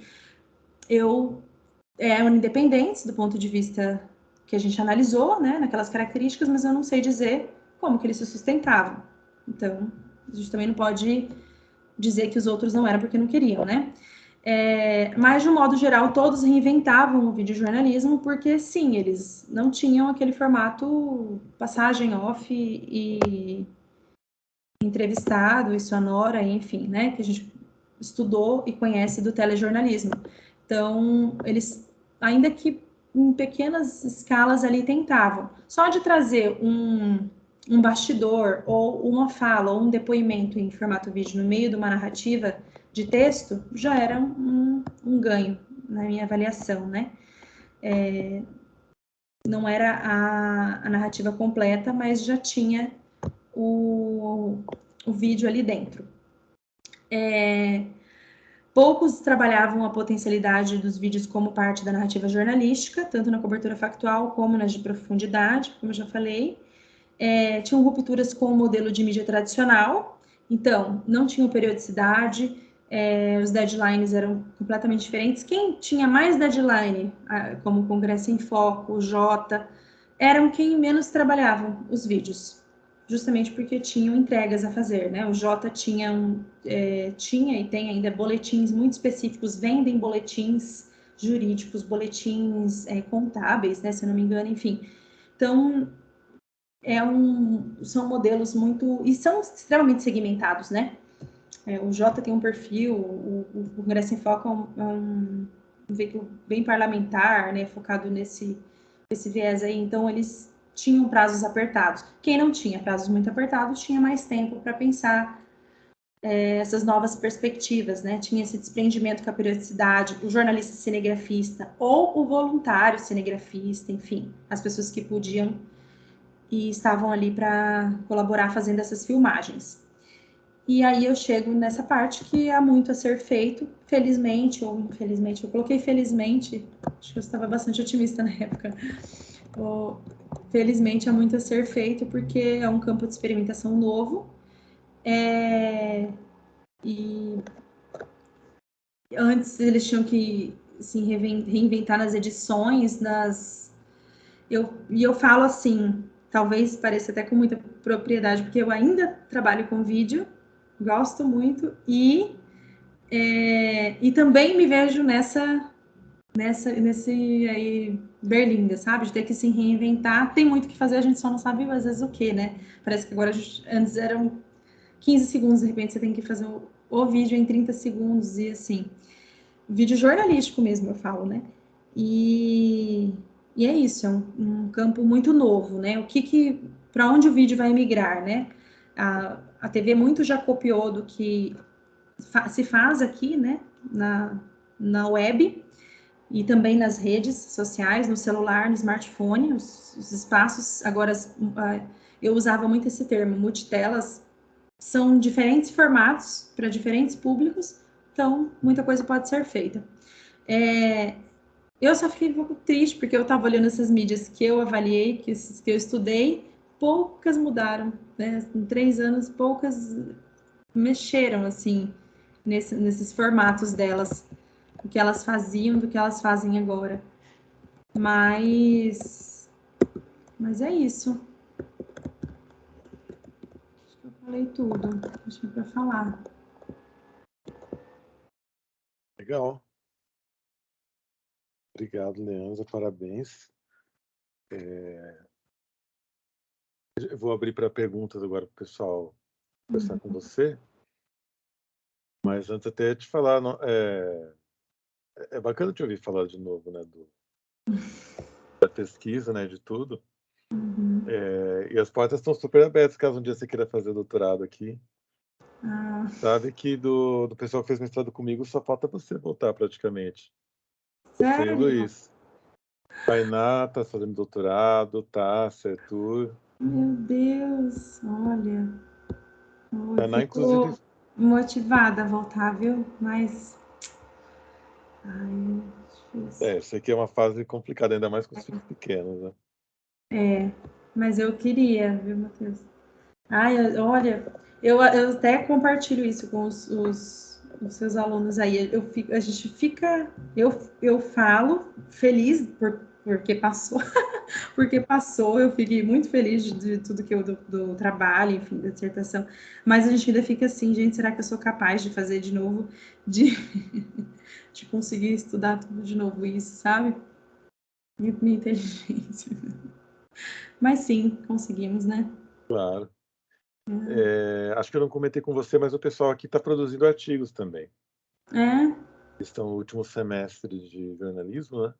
eram independentes do ponto de vista que a gente analisou, né? Naquelas características, mas eu não sei dizer como que eles se sustentavam. Então, a gente também não pode dizer que os outros não eram porque não queriam, né? Mas, de um modo geral, todos reinventavam o videojornalismo porque, sim, eles não tinham aquele formato passagem off e entrevistado e sonora, enfim, né? Que a gente estudou e conhece do telejornalismo. Então, eles, ainda que em pequenas escalas ali, tentavam. Só de trazer um bastidor ou uma fala ou um depoimento em formato vídeo no meio de uma narrativa de texto já era um ganho na minha avaliação, né? Não era a narrativa completa, mas já tinha o vídeo ali dentro. Poucos trabalhavam a potencialidade dos vídeos como parte da narrativa jornalística, tanto na cobertura factual como nas de profundidade, como eu já falei. Tinham rupturas com o modelo de mídia tradicional, então não tinham periodicidade, os deadlines eram completamente diferentes. Quem tinha mais deadline, como o Congresso em Foco, o Jota, eram quem menos trabalhavam os vídeos, justamente porque tinham entregas a fazer, né? O Jota tinha e tem ainda boletins muito específicos, vendem boletins jurídicos, boletins contábeis, né? Se eu não me engano, enfim. Então, são modelos muito... E são extremamente segmentados, né? O Jota tem um perfil, o Congresso em Foco é um veículo bem parlamentar, né? Focado nesse viés aí. Então, eles tinham prazos apertados. Quem não tinha prazos muito apertados tinha mais tempo para pensar essas novas perspectivas, né? Tinha esse desprendimento com a periodicidade, o jornalista cinegrafista ou o voluntário cinegrafista, enfim, as pessoas que podiam e estavam ali para colaborar fazendo essas filmagens. E aí eu chego nessa parte que há muito a ser feito, felizmente ou infelizmente. Eu coloquei felizmente, acho que eu estava bastante otimista na época. Felizmente há muito a ser feito, porque é um campo de experimentação novo. E antes eles tinham que se reinventar nas edições, e eu falo assim, talvez pareça até com muita propriedade, porque eu ainda trabalho com vídeo, gosto muito, e também me vejo nesse aí berlinda, sabe? De ter que se reinventar. Tem muito o que fazer, a gente só não sabe às vezes o que, né? Parece que agora antes eram 15 segundos, de repente você tem que fazer o vídeo em 30 segundos e assim. Vídeo jornalístico mesmo, eu falo, né? E é isso, é um campo muito novo, né? Para onde o vídeo vai migrar, né? A TV muito já copiou do que se faz aqui, né? Na web e também nas redes sociais, no celular, no smartphone, os espaços. Agora, eu usava muito esse termo, multitelas, são diferentes formatos para diferentes públicos, então muita coisa pode ser feita. Eu só fiquei um pouco triste, porque eu estava olhando essas mídias que eu avaliei, que eu estudei, poucas mudaram, né? Em 3 anos, poucas mexeram, assim, nesses formatos delas, do que elas faziam, do que elas fazem agora. Mas é isso. Acho que eu falei tudo. Acho que é para falar. Legal. Obrigado, Leandra. Parabéns. Eu vou abrir para perguntas agora para o pessoal conversar com você. Mas antes até te falar, é bacana te ouvir falar de novo, né, da pesquisa, né, de tudo. Uhum. E as portas estão super abertas, caso um dia você queira fazer doutorado aqui. Ah, Sabe que do pessoal que fez mestrado comigo, só falta você voltar praticamente. Você e o sério? Luiz. Tainá tá fazendo doutorado, Tássia, Arthur. Meu Deus, olha. Eu Tainá, fico inclusive. motivada a voltar, viu? Mas. Ai, difícil. Eu sei que é uma fase complicada, ainda mais com os filhos pequenos, né? Mas eu queria, viu, Matheus? Ai, olha, eu até compartilho isso com os seus alunos aí. A gente fica, eu falo feliz porque passou, porque passou. Eu fiquei muito feliz de tudo que eu do trabalho, enfim, da dissertação. Mas a gente ainda fica assim, gente, será que eu sou capaz de fazer de novo, de, de conseguir estudar tudo de novo isso, sabe? Minha inteligência. Mas sim, conseguimos, né? Claro. Acho que eu não comentei com você, mas o pessoal aqui está produzindo artigos também. É, Estão no último semestre de jornalismo, né?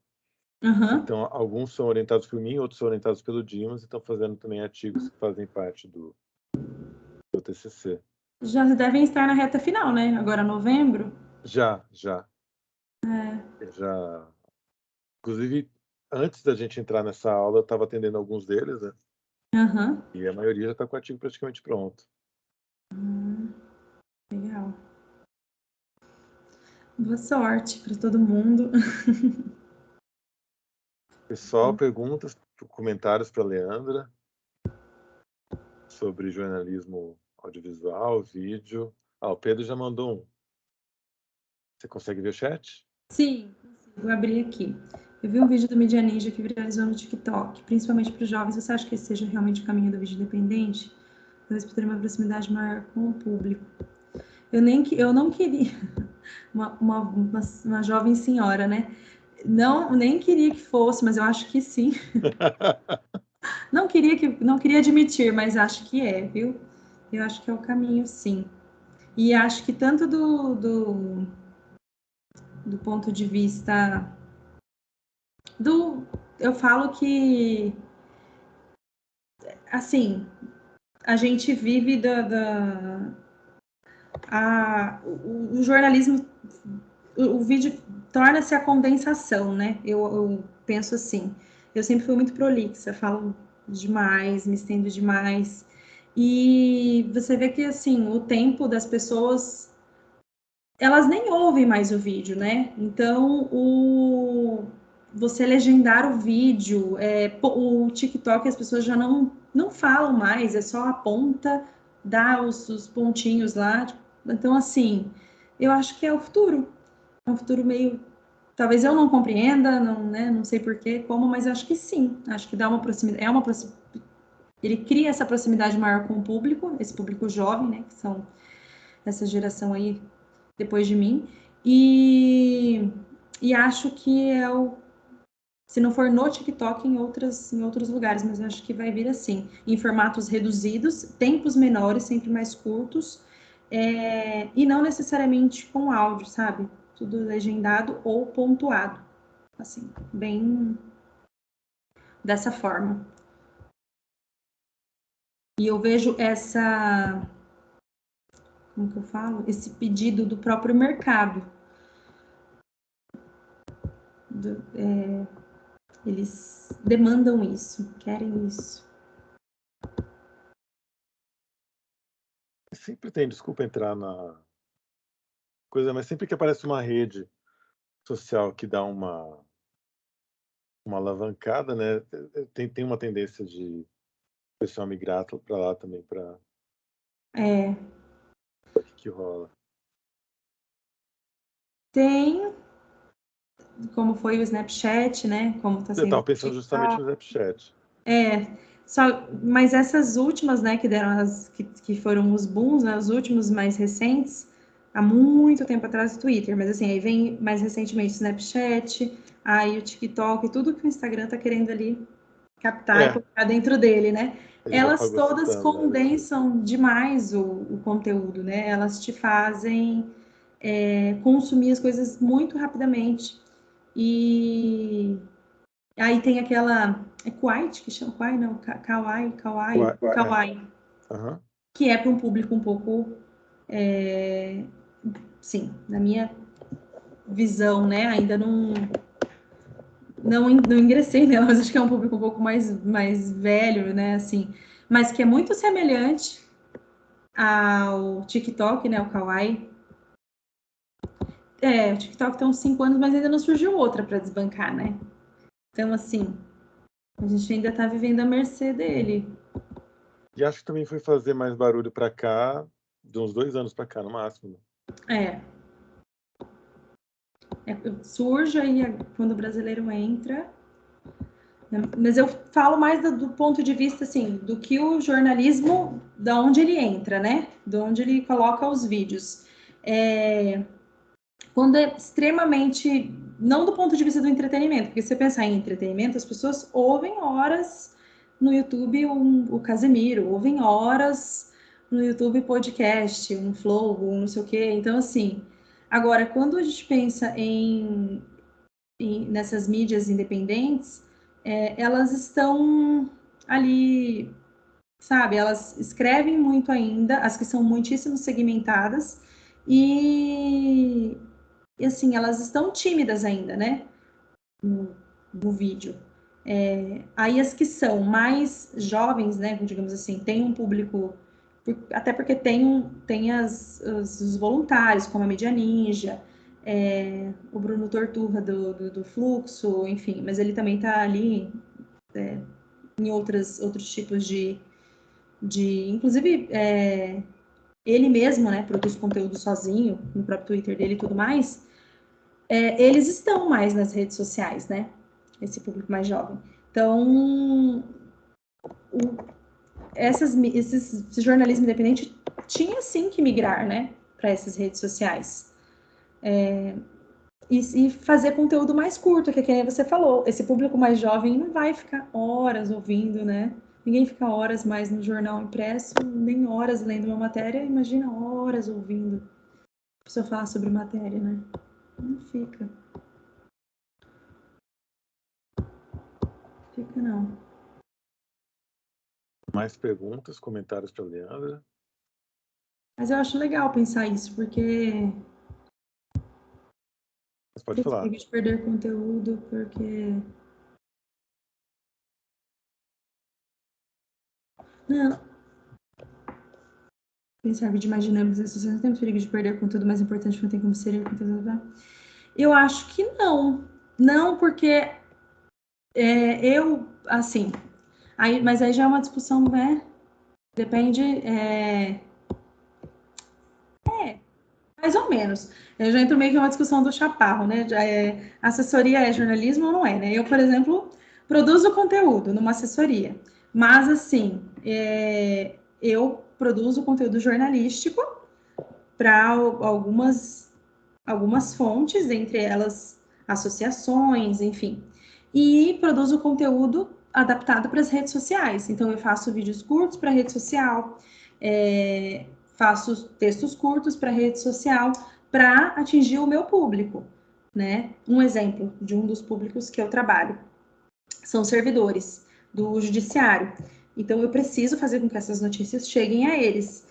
aham. Então, alguns são orientados por mim, outros são orientados pelo Dimas e estão fazendo também artigos que fazem parte do TCC. Já devem estar na reta final, né? Agora novembro. Já. Já. Inclusive, antes da gente entrar nessa aula, eu estava atendendo alguns deles, né? Aham. E a maioria já está com o artigo praticamente pronto. Legal. Boa sorte para todo mundo. Pessoal, perguntas, comentários para a Leandra sobre jornalismo audiovisual, vídeo. O Pedro já mandou um. Você consegue ver o chat? Sim, vou abrir aqui. Eu vi um vídeo do Media Ninja que viralizou no TikTok, principalmente para os jovens. Você acha que esse seja realmente o caminho do vídeo independente? Talvez por ter uma proximidade maior com o público. Eu não queria uma jovem senhora, né? Não, nem queria que fosse, mas eu acho que sim. Não queria admitir, mas acho que é, viu? Eu acho que é o caminho, sim. E acho que tanto do ponto de vista eu falo que assim, a gente vive o jornalismo, o vídeo torna-se a condensação, né? Eu penso assim. Eu sempre fui muito prolixa, falo demais, me estendo demais. E você vê que assim, o tempo das pessoas, elas nem ouvem mais o vídeo, né? Então, você legendar o vídeo, o TikTok, as pessoas já não falam mais, é só aponta, dá os pontinhos lá. Então, assim, eu acho que é o futuro. É um futuro meio. Talvez eu não compreenda, não, né, não sei porquê, como, mas eu acho que sim. Acho que dá uma proximidade. Ele cria essa proximidade maior com o público, esse público jovem, né? Que são essa geração aí depois de mim. E acho que se não for no TikTok, em outros lugares, mas acho que vai vir assim, em formatos reduzidos, tempos menores, sempre mais curtos, e não necessariamente com áudio, sabe? Tudo legendado ou pontuado, assim, bem dessa forma. E eu vejo como que eu falo? Esse pedido do próprio mercado. Eles demandam isso, querem isso. Sempre tem, desculpa entrar na coisa, mas sempre que aparece uma rede social que dá uma alavancada, né? Tem uma tendência de o pessoal migrar para lá também para É, o que rola. tem, como foi o Snapchat, né? Como está Eu sendo estava o pensando justamente TikTok. no Snapchat. Mas essas últimas, né, que deram que foram os booms, né, os últimos mais recentes, há muito tempo atrás o Twitter, mas assim, aí vem mais recentemente o Snapchat, aí o TikTok, tudo que o Instagram tá querendo ali captar e colocar dentro dele, né? Ele já Elas pagou todas citando, né? condensam demais o conteúdo, né? Elas te fazem consumir as coisas muito rapidamente. E aí tem aquela... É Kawaii que chama? Kawaii, não. Kawaii. Uhum. Que é para um público um pouco... sim, na minha visão, né? Ainda não ingressei nela, mas acho que é um público um pouco mais velho, né? Assim, mas que é muito semelhante ao TikTok, né? O Kawaii. O TikTok tem uns 5 anos, mas ainda não surgiu outra para desbancar, né? Então, assim, a gente ainda está vivendo à mercê dele. E acho que também foi fazer mais barulho para cá, de uns 2 anos para cá, no máximo. Surge aí quando o brasileiro entra. Mas eu falo mais do ponto de vista, assim, do que o jornalismo, da onde ele entra, né? De onde ele coloca os vídeos. Quando é extremamente... Não do ponto de vista do entretenimento, porque se você pensar em entretenimento, as pessoas ouvem horas no YouTube o Casemiro, ouvem horas no YouTube podcast, um Flow, um não sei o quê. Então, assim, agora, quando a gente pensa nessas mídias independentes, elas estão ali, sabe? Elas escrevem muito ainda, as que são muitíssimo segmentadas, e assim, elas estão tímidas ainda, né? No vídeo. Aí as que são mais jovens, né? Digamos assim, tem um público, até porque tem os voluntários, como a Mídia Ninja, o Bruno Torturra do Fluxo, enfim, mas ele também está ali em outros tipos de inclusive, ele mesmo, né, produz conteúdo sozinho, no próprio Twitter dele e tudo mais. Eles estão mais nas redes sociais, né? Esse público mais jovem. Então, esse jornalismo independente tinha sim que migrar, né, para essas redes sociais. E fazer conteúdo mais curto, que é que nem você falou. Esse público mais jovem não vai ficar horas ouvindo, né? Ninguém fica horas mais no jornal impresso, nem horas lendo uma matéria. Imagina horas ouvindo a pessoa falar sobre matéria, né? Não fica. Fica não. Mais perguntas, comentários para a Leandra? Mas eu acho legal pensar isso, porque Mas pode falar. perigo de perder conteúdo, porque... Não. Pensar de mais dinâmicas, as pessoas não têm perigo de perder conteúdo mais importante que não tem como ser conteúdo. Eu acho que não. Não, porque eu, assim... mas aí já é uma discussão, né? Depende... mais ou menos. Eu já entro meio que uma discussão do chaparro, né? Assessoria é jornalismo ou não é, né? Eu, por exemplo, produzo conteúdo numa assessoria, mas, assim, eu produzo conteúdo jornalístico para algumas fontes, entre elas associações, enfim, e produzo conteúdo adaptado para as redes sociais. Então, eu faço vídeos curtos para rede social, faço textos curtos para rede social para atingir o meu público, né? Um exemplo de um dos públicos que eu trabalho são servidores do judiciário. Então, eu preciso fazer com que essas notícias cheguem a eles.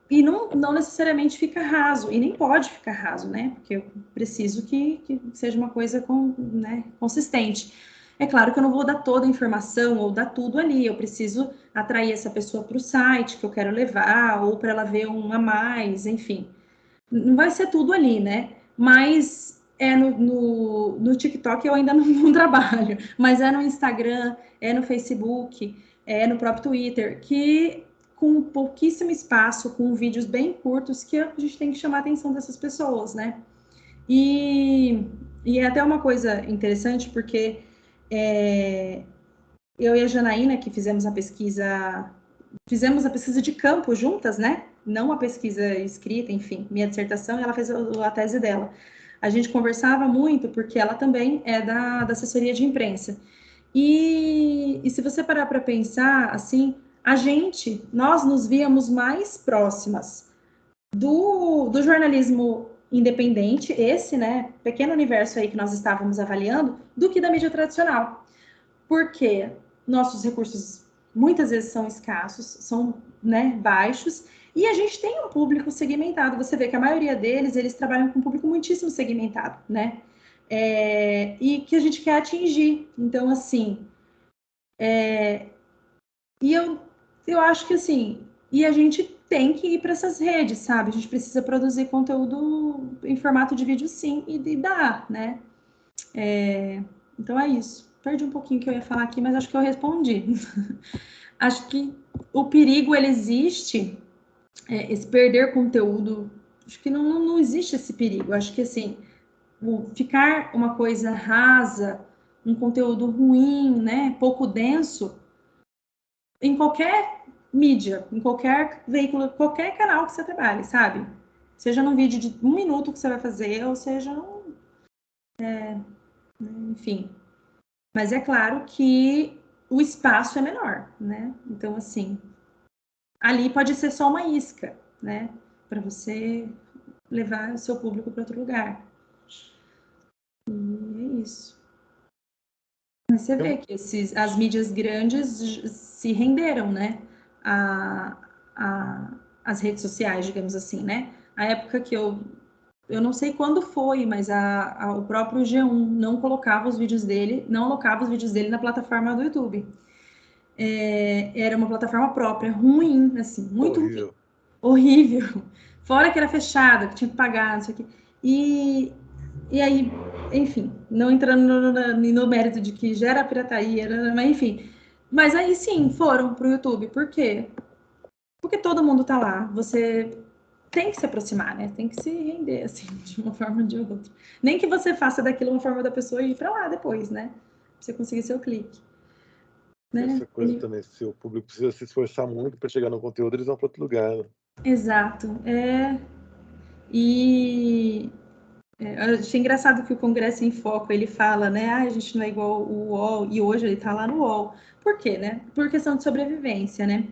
E não necessariamente fica raso, e nem pode ficar raso, né? Porque eu preciso que seja uma coisa consistente. É claro que eu não vou dar toda a informação ou dar tudo ali, eu preciso atrair essa pessoa para o site que eu quero levar, ou para ela ver um a mais, enfim. Não vai ser tudo ali, né? Mas no TikTok eu ainda não trabalho, mas é no Instagram, é no Facebook, é no próprio Twitter, que com pouquíssimo espaço, com vídeos bem curtos, que a gente tem que chamar a atenção dessas pessoas, né? E é até uma coisa interessante, porque eu e a Janaína, que fizemos a pesquisa de campo juntas, né? Não a pesquisa escrita, enfim, minha dissertação, e ela fez a tese dela. A gente conversava muito, porque ela também é da assessoria de imprensa. E se você parar para pensar, assim, nós nos víamos mais próximas do jornalismo independente, esse, né, pequeno universo aí que nós estávamos avaliando, do que da mídia tradicional. Porque nossos recursos muitas vezes são escassos, são, né, baixos, e a gente tem um público segmentado. Você vê que a maioria deles, eles trabalham com um público muitíssimo segmentado, né? E que a gente quer atingir. Então, assim, e eu acho que assim, e a gente tem que ir para essas redes, sabe? A gente precisa produzir conteúdo em formato de vídeo sim, e dá, né? Então é isso. Perdi um pouquinho o que eu ia falar aqui, mas acho que eu respondi. Acho que o perigo, ele existe, esse perder conteúdo, acho que não existe esse perigo. Acho que assim, ficar uma coisa rasa, um conteúdo ruim, né, pouco denso, em qualquer mídia, em qualquer veículo, qualquer canal que você trabalhe, sabe? Seja num vídeo de 1 minuto que você vai fazer, ou seja, enfim. Mas é claro que o espaço é menor, né? Então, assim, ali pode ser só uma isca, né? Para você levar o seu público para outro lugar. E é isso. Mas você vê que as mídias grandes se renderam, né? A, as redes sociais, digamos assim, né? A época que eu não sei quando foi, mas o próprio G1 não colocava os vídeos dele, não alocava os vídeos dele na plataforma do YouTube. Era uma plataforma própria, ruim, assim, muito ruim, Horrível. horrível. Fora que era fechada, que tinha que pagar, não sei o quê. E aí, enfim, não entrando no mérito de que gera pirataria, mas enfim. Mas aí sim, foram pro YouTube. Por quê? Porque todo mundo tá lá. Você tem que se aproximar, né? Tem que se render, assim, de uma forma ou de outra. Nem que você faça daquilo uma forma da pessoa ir pra lá depois, né? Pra você conseguir seu clique. Né? Essa coisa também, se o público precisa se esforçar muito para chegar no conteúdo, eles vão para outro lugar, né? Exato. E eu achei engraçado que o Congresso em Foco, ele fala, né? Ah, a gente não é igual o UOL, e hoje ele tá lá no UOL. Por quê, né? Por questão de sobrevivência, né?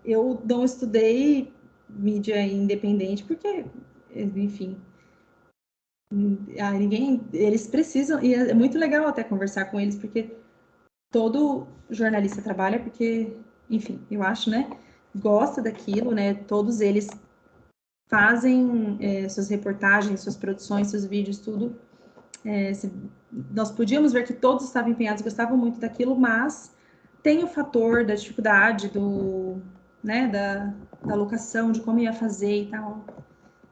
Eu não estudei mídia independente, porque, enfim, eles precisam, e é muito legal até conversar com eles, porque todo jornalista trabalha porque, enfim, eu acho, né? Gosta daquilo, né? Todos eles fazem suas reportagens, suas produções, seus vídeos, tudo. Nós podíamos ver que todos estavam empenhados, gostavam muito daquilo, mas tem o fator da dificuldade né, da locação, de como ia fazer e tal.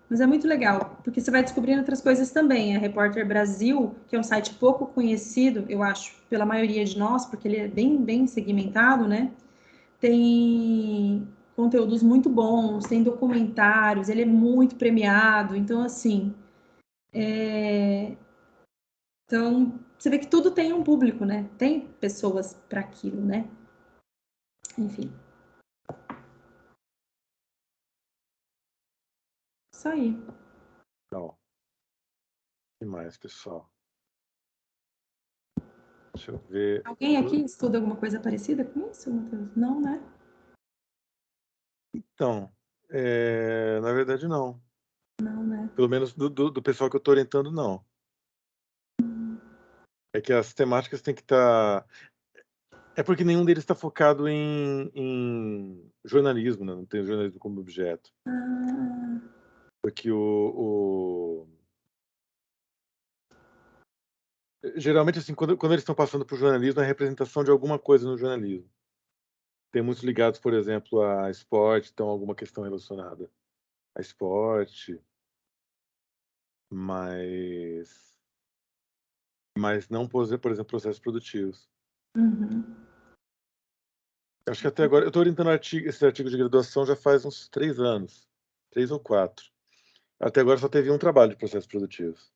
Mas é muito legal, porque você vai descobrindo outras coisas também. A Repórter Brasil, que é um site pouco conhecido, eu acho, pela maioria de nós, porque ele é bem segmentado, né? Tem conteúdos muito bons, tem documentários, ele é muito premiado. Então, assim, então você vê que tudo tem um público, né? Tem pessoas para aquilo, né? Enfim, isso aí. Não. Que mais, pessoal? Deixa eu ver. Alguém aqui estuda alguma coisa parecida com isso, Matheus? Não, né? Então, na verdade, não. Não, né? Pelo menos do pessoal que eu estou orientando, não. É que as temáticas têm que estar. É porque nenhum deles está focado em jornalismo, né? Não tem jornalismo como objeto. Ah, Porque geralmente, assim, quando eles estão passando por jornalismo, é a representação de alguma coisa no jornalismo. Tem muitos ligados, por exemplo, a esporte, então alguma questão relacionada a esporte, mas, mas não, por exemplo, processos produtivos. uhum. Acho que até agora, eu estou orientando esse artigo de graduação já faz uns 3 anos, 3 ou 4. Até agora só teve um trabalho de processos produtivos.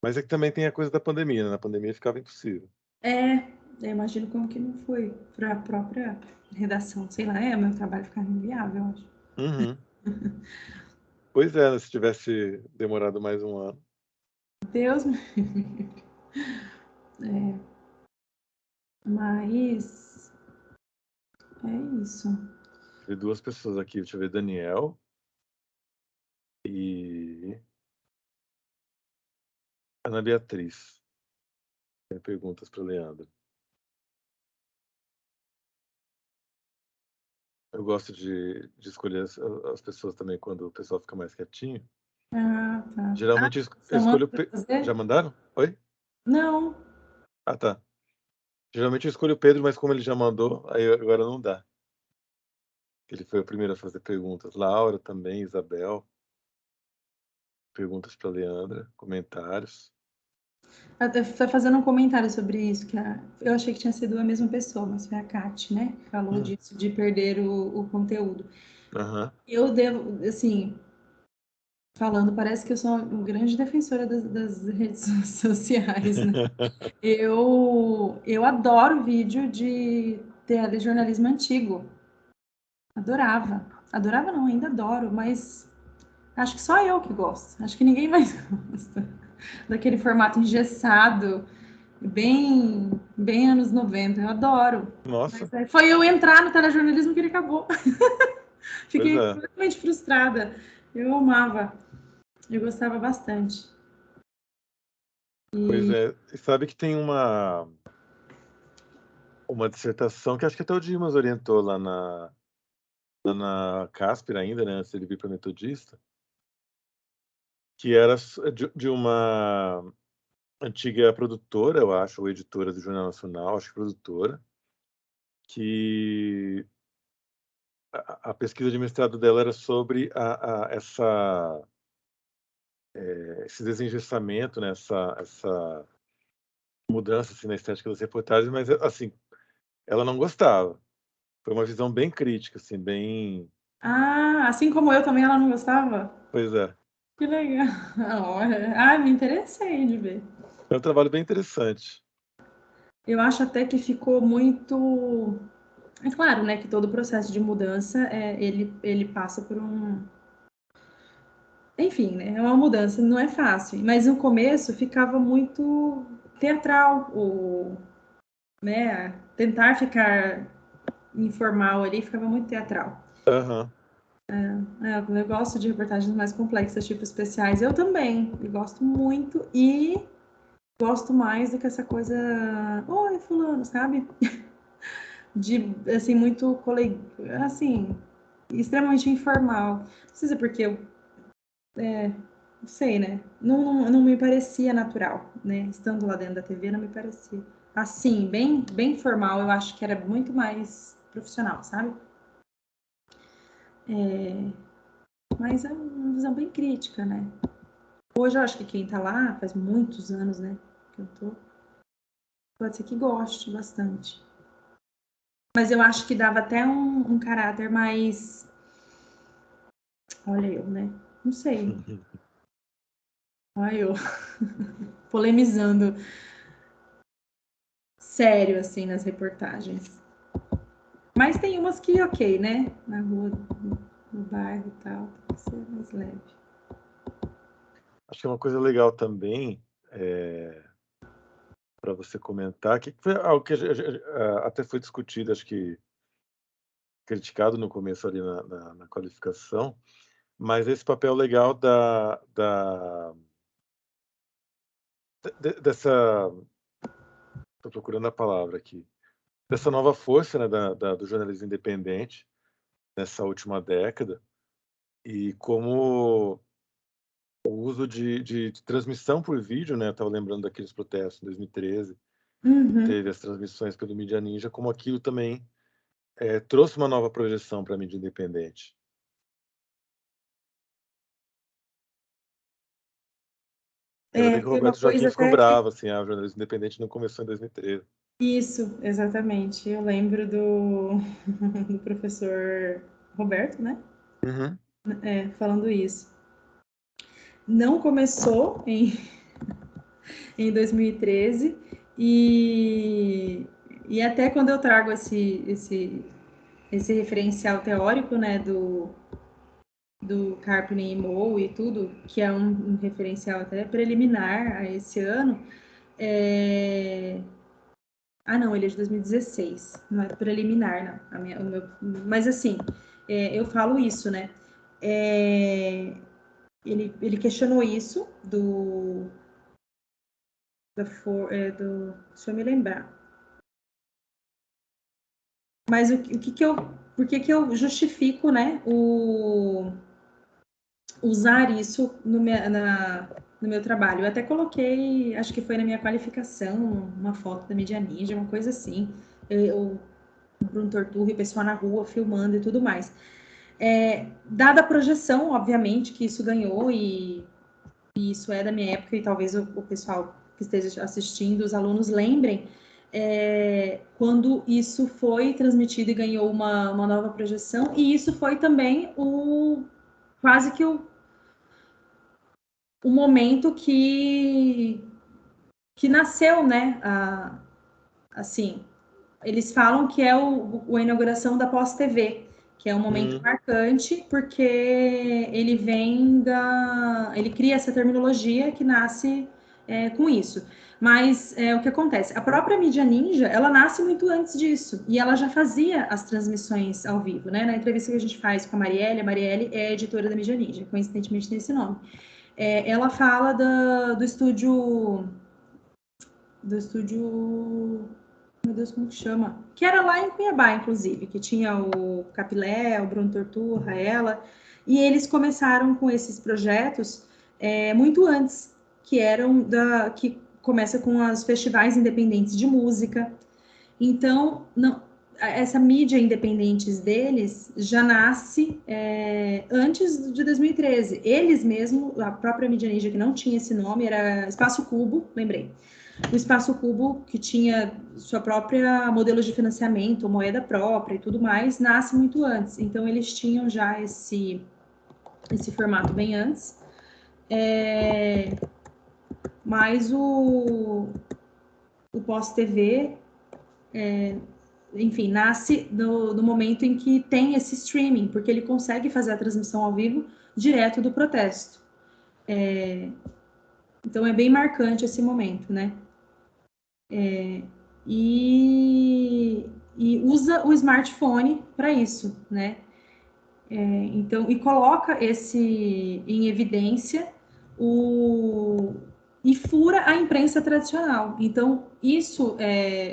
Mas é que também tem a coisa da pandemia, né? Na pandemia ficava impossível. Eu imagino como que não foi para a própria redação, sei lá, meu trabalho ficava inviável, eu acho. Uhum. Pois é, né? Se tivesse demorado mais um ano. Deus me... Mas é isso. Tive duas pessoas aqui. Deixa eu ver, Daniel e Ana Beatriz. Tem perguntas para o Leandro. Eu gosto de escolher as pessoas também quando o pessoal fica mais quietinho. Ah, tá. Geralmente eu Samanta escolho. vai fazer? Já mandaram? Oi? Não. Ah, tá. Geralmente eu escolho o Pedro, mas como ele já mandou, aí agora não dá. Ele foi o primeiro a fazer perguntas. Laura também, Isabel. Perguntas para Leandra, comentários. Tá fazendo um comentário sobre isso, eu achei que tinha sido a mesma pessoa, mas foi a Kate, né? Que falou disso, de perder o conteúdo. Aham. Eu devo, assim, falando, parece que eu sou uma grande defensora das redes sociais, né? Eu adoro vídeo de telejornalismo antigo. Adorava. Adorava não, ainda adoro, mas acho que só eu que gosto. Acho que ninguém mais gosta daquele formato engessado, bem anos 90. Eu adoro. Nossa, Mas foi eu entrar no telejornalismo que ele acabou. pois Fiquei é. completamente frustrada. Eu amava. Eu gostava bastante. Pois E é. E sabe que tem uma dissertação que acho que até o Dimas orientou lá na Casper ainda, né? Antes de ele vir para Metodista, que era de uma antiga produtora, eu acho, ou editora do Jornal Nacional, acho que produtora, que a pesquisa de mestrado dela era sobre esse desengessamento, né? Essa mudança assim, na estética das reportagens, mas assim, ela não gostava. Foi uma visão bem crítica, assim, bem. assim como eu também, ela não gostava? Pois é. Que legal. Ah, me interessei de ver. É um trabalho bem interessante. Eu acho até que ficou muito. É claro, né, que todo processo de mudança, ele passa por um. Enfim, né, é uma mudança, não é fácil. Mas no começo ficava muito teatral, né, tentar ficar informal ali ficava muito teatral. Aham. Eu gosto de reportagens mais complexas, tipo especiais. Eu também, eu gosto muito e gosto mais do que essa coisa, oi, fulano, sabe? De, assim, muito, assim, extremamente informal. Não sei se é porque não sei, né? Não me parecia natural, né? Estando lá dentro da TV, não me parecia. Assim, bem formal, eu acho que era muito mais profissional, sabe? Mas é uma visão bem crítica, né? Hoje eu acho que quem tá lá, faz muitos anos, né? Que eu tô, pode ser que goste bastante. Mas eu acho que dava até um caráter mais. Olha eu, né? Não sei. Olha eu polemizando sério, assim, nas reportagens. Mas tem umas que, ok, né? Na rua, no bairro e tal, tem que ser mais leve. Acho que é uma coisa legal também para você comentar, que foi algo que até foi discutido, acho que criticado no começo ali na qualificação, mas esse papel legal dessa. Estou procurando a palavra aqui. Dessa nova força, né, do jornalismo independente nessa última década, e como o uso de transmissão por vídeo, né? Eu estava lembrando daqueles protestos em 2013, que Uhum. teve as transmissões pelo Mídia Ninja, como aquilo também trouxe uma nova projeção para a mídia independente. Lembro até que o Foi uma Roberto Joaquim coisa ficou até que. bravo, assim, o jornalismo independente não começou em 2013. Isso, exatamente. Eu lembro do professor Roberto, né? Uhum. Falando isso. Não começou em 2013 e até quando eu trago esse referencial teórico, né, do Carpenter e Moe e tudo, que é um referencial até preliminar a esse ano. Não, ele é de 2016, não é preliminar, não. Mas assim, eu falo isso, né? Ele questionou isso deixa eu me lembrar. Mas por que eu justifico, né, usar isso no meu trabalho? Eu até coloquei, acho que foi na minha qualificação, uma foto da Mídia Ninja, uma coisa assim. O Bruno Torturro e o pessoal na rua filmando e tudo mais. Dada a projeção, obviamente, que isso ganhou, e isso é da minha época, e talvez o pessoal que esteja assistindo, os alunos lembrem, quando isso foi transmitido e ganhou uma nova projeção, e isso foi também quase que o momento que nasceu, né? Assim, eles falam que é a inauguração da Pós-TV, que é um momento marcante, porque ele ele cria essa terminologia que nasce com isso. Mas o que acontece? A própria Mídia Ninja, ela nasce muito antes disso, e ela já fazia as transmissões ao vivo, né? Na entrevista que a gente faz com a Marielle é editora da Mídia Ninja, coincidentemente tem esse nome. Ela fala do estúdio... Meu Deus, como que chama? Que era lá em Cuiabá, inclusive, que tinha o Capilé, o Bruno Torturra, ela, e eles começaram com esses projetos muito antes, que começa com os festivais independentes de música. Então, não, essa mídia independentes deles já nasce antes de 2013. Eles mesmo, a própria Mídia Ninja, que não tinha esse nome, era Espaço Cubo, lembrei. O Espaço Cubo, que tinha sua própria modelo de financiamento, moeda própria e tudo mais, nasce muito antes. Então, eles tinham já esse formato bem antes. Mas o pós-TV, enfim, nasce no momento em que tem esse streaming, porque ele consegue fazer a transmissão ao vivo direto do protesto. Então, é bem marcante esse momento, né? E usa o smartphone para isso, né? Então, e coloca em evidência e fura a imprensa tradicional. Então, isso,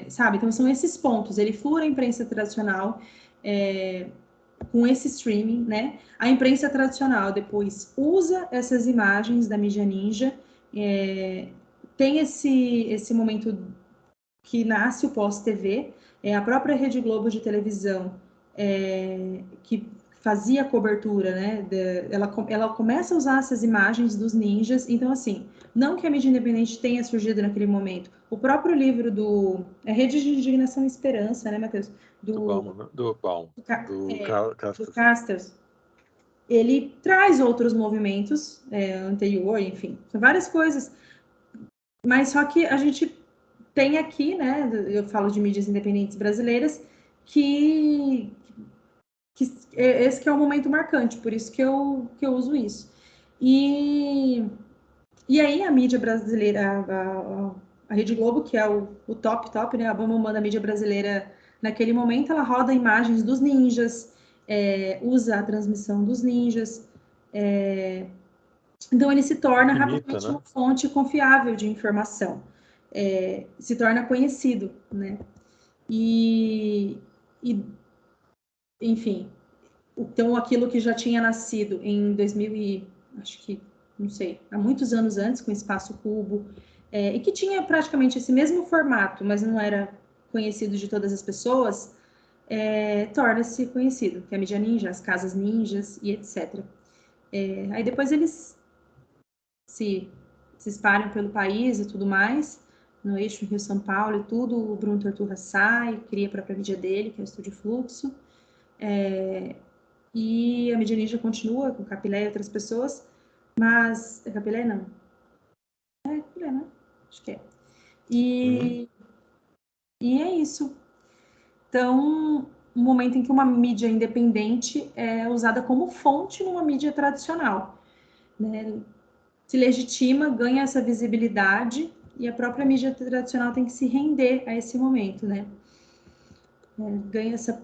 sabe? Então, são esses pontos. Ele fura a imprensa tradicional com esse streaming, né? A imprensa tradicional depois usa essas imagens da mídia ninja, tem esse momento que nasce o pós-TV, a própria Rede Globo de televisão, que fazia cobertura, né? Ela começa a usar essas imagens dos ninjas. Então, assim, não que a mídia independente tenha surgido naquele momento. O próprio livro Rede de Indignação e Esperança, né, Matheus? Do Castells. Castells. Ele traz outros movimentos anterior, enfim, são várias coisas. Mas só que a gente tem aqui, né? Eu falo de mídias independentes brasileiras, que esse que é o momento marcante, por isso que eu uso isso. E aí a mídia brasileira, a Rede Globo, que é o top, né? A bambambam da mídia brasileira naquele momento, ela roda imagens dos ninjas, usa a transmissão dos ninjas. Então ele se torna rapidamente uma fonte confiável de informação. Se torna conhecido, né? Enfim, então aquilo que já tinha nascido em 2000 acho que, não sei, há muitos anos antes, com Espaço Cubo, e que tinha praticamente esse mesmo formato, mas não era conhecido de todas as pessoas, torna-se conhecido, que é a mídia ninja, as casas ninjas e etc. Aí depois eles se espalham pelo país e tudo mais, no eixo Rio-São Paulo e tudo, o Bruno Torturra sai, cria a própria mídia dele, que é o Estúdio Fluxo, e a mídia ninja continua com Capilé e outras pessoas, mas... Capilé não. Capilé, né? Acho que é. E é isso. Então, um momento em que uma mídia independente é usada como fonte numa mídia tradicional, né? Se legitima, ganha essa visibilidade e a própria mídia tradicional tem que se render a esse momento, né? Ganha essa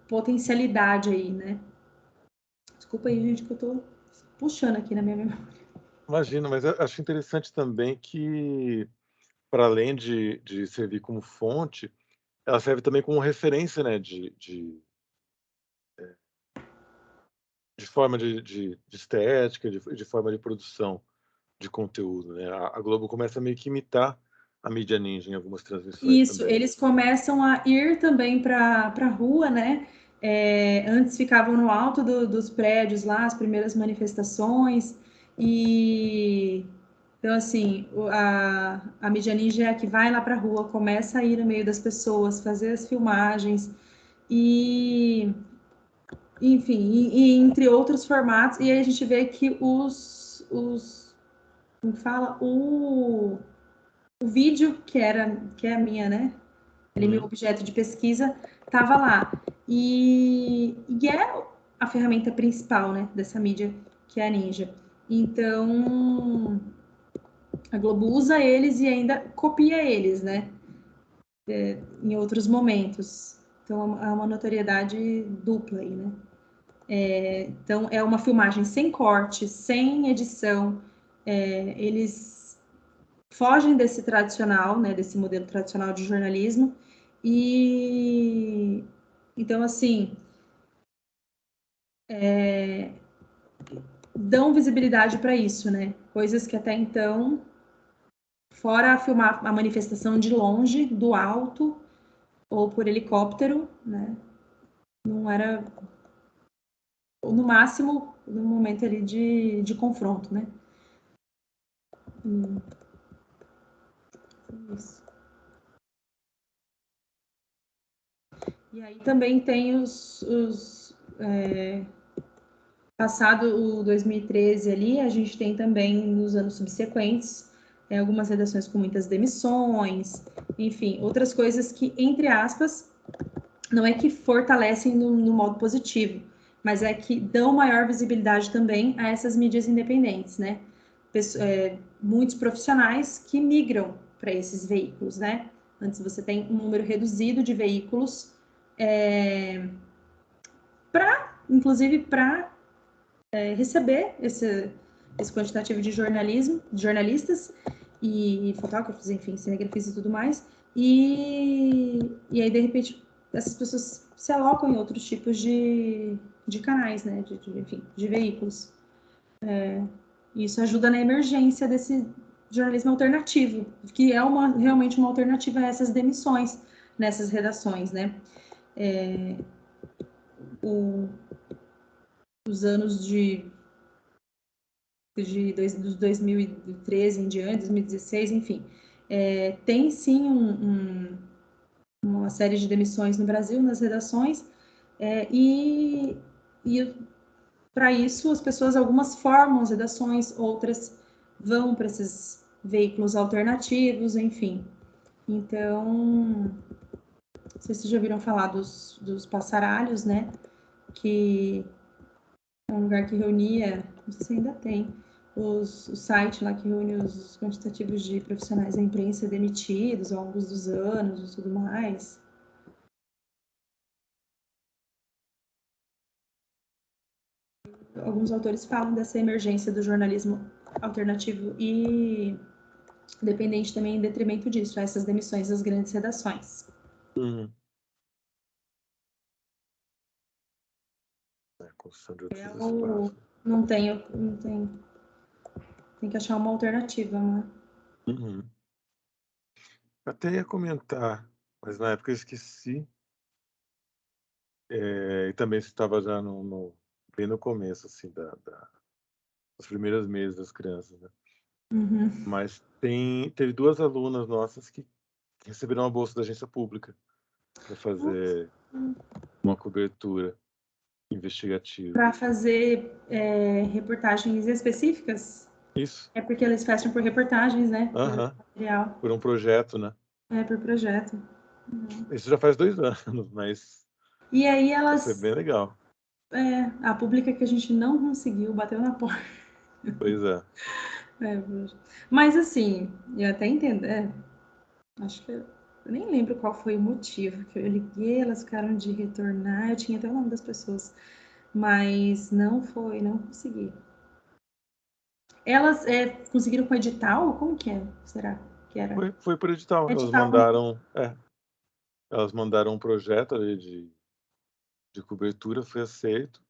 potencialidade aí, né? Desculpa aí, gente, que eu tô puxando aqui na minha memória. Imagino, mas eu acho interessante também que, para além de servir como fonte, ela serve também como referência, né, de forma de estética, de forma de produção de conteúdo, né. A Globo começa a meio que imitar a mídia ninja em algumas transmissões Isso, também. eles começam a ir também para a rua, né? Antes ficavam no alto dos prédios lá, as primeiras manifestações, e então, assim, a mídia ninja é a que vai lá para a rua, começa a ir no meio das pessoas, fazer as filmagens, e, enfim, e entre outros formatos, e aí a gente vê que como fala, o vídeo, que é a minha, né? Ele meu objeto de pesquisa estava lá. E é a ferramenta principal, né, dessa mídia, que é a Ninja. Então, a Globo usa eles e ainda copia eles, né, em outros momentos. Então, é uma notoriedade dupla aí, né. Então, é uma filmagem sem corte, sem edição. Eles fogem desse tradicional, né, desse modelo tradicional de jornalismo. E então, assim, dão visibilidade para isso, né? Coisas que até então, fora filmar a manifestação de longe, do alto, ou por helicóptero, né? Não era, no máximo, no momento ali de confronto, né? Isso. E aí também tem passado o 2013 ali, a gente tem também nos anos subsequentes algumas redações com muitas demissões, enfim, outras coisas que, entre aspas, não é que fortalecem no modo positivo, mas é que dão maior visibilidade também a essas mídias independentes, né? Muitos profissionais que migram para esses veículos, né? Antes você tem um número reduzido de veículos, inclusive para receber esse quantitativo de jornalistas e fotógrafos, enfim, cinegrafistas e tudo mais. E aí, de repente, essas pessoas se alocam em outros tipos de canais, né? Enfim, de veículos. Isso ajuda na emergência desse jornalismo alternativo, que é realmente uma alternativa a essas demissões nessas redações, né? Os anos dos 2013 em diante, 2016, enfim. Tem sim uma série de demissões no Brasil, nas redações, e para isso as pessoas, algumas formam as redações, outras vão para esses veículos alternativos, enfim. Então, não sei se vocês já ouviram falar dos passaralhos, né? Que é um lugar que reunia, não sei se ainda tem, o site lá que reúne os quantitativos de profissionais da imprensa demitidos ao longo dos anos e tudo mais. Alguns autores falam dessa emergência do jornalismo alternativo e dependente também em detrimento disso, essas demissões das grandes redações. Construção de outros espaços. Não tem. Tem que achar uma alternativa, né? Até ia comentar, mas na época eu esqueci. E também estava já bem no começo, assim, das primeiras meses das crianças, né? Mas teve 2 alunas nossas que receberam uma bolsa da agência pública para fazer uma cobertura investigativa. Para fazer reportagens específicas? Isso. É porque eles fecham por reportagens, né? Por material. Por um projeto, né? Por projeto. Isso já faz 2 anos, mas E aí foi elas. bem legal. A pública que a gente não conseguiu, bateu na porta. Pois é. Mas assim, eu até entendo. Acho que eu nem lembro qual foi o motivo que eu liguei, elas ficaram de retornar, eu tinha até o nome das pessoas, mas não consegui. Elas conseguiram com edital? Como que é? Será que era? Foi por edital. Edital. Elas mandaram um projeto ali de cobertura, foi aceito.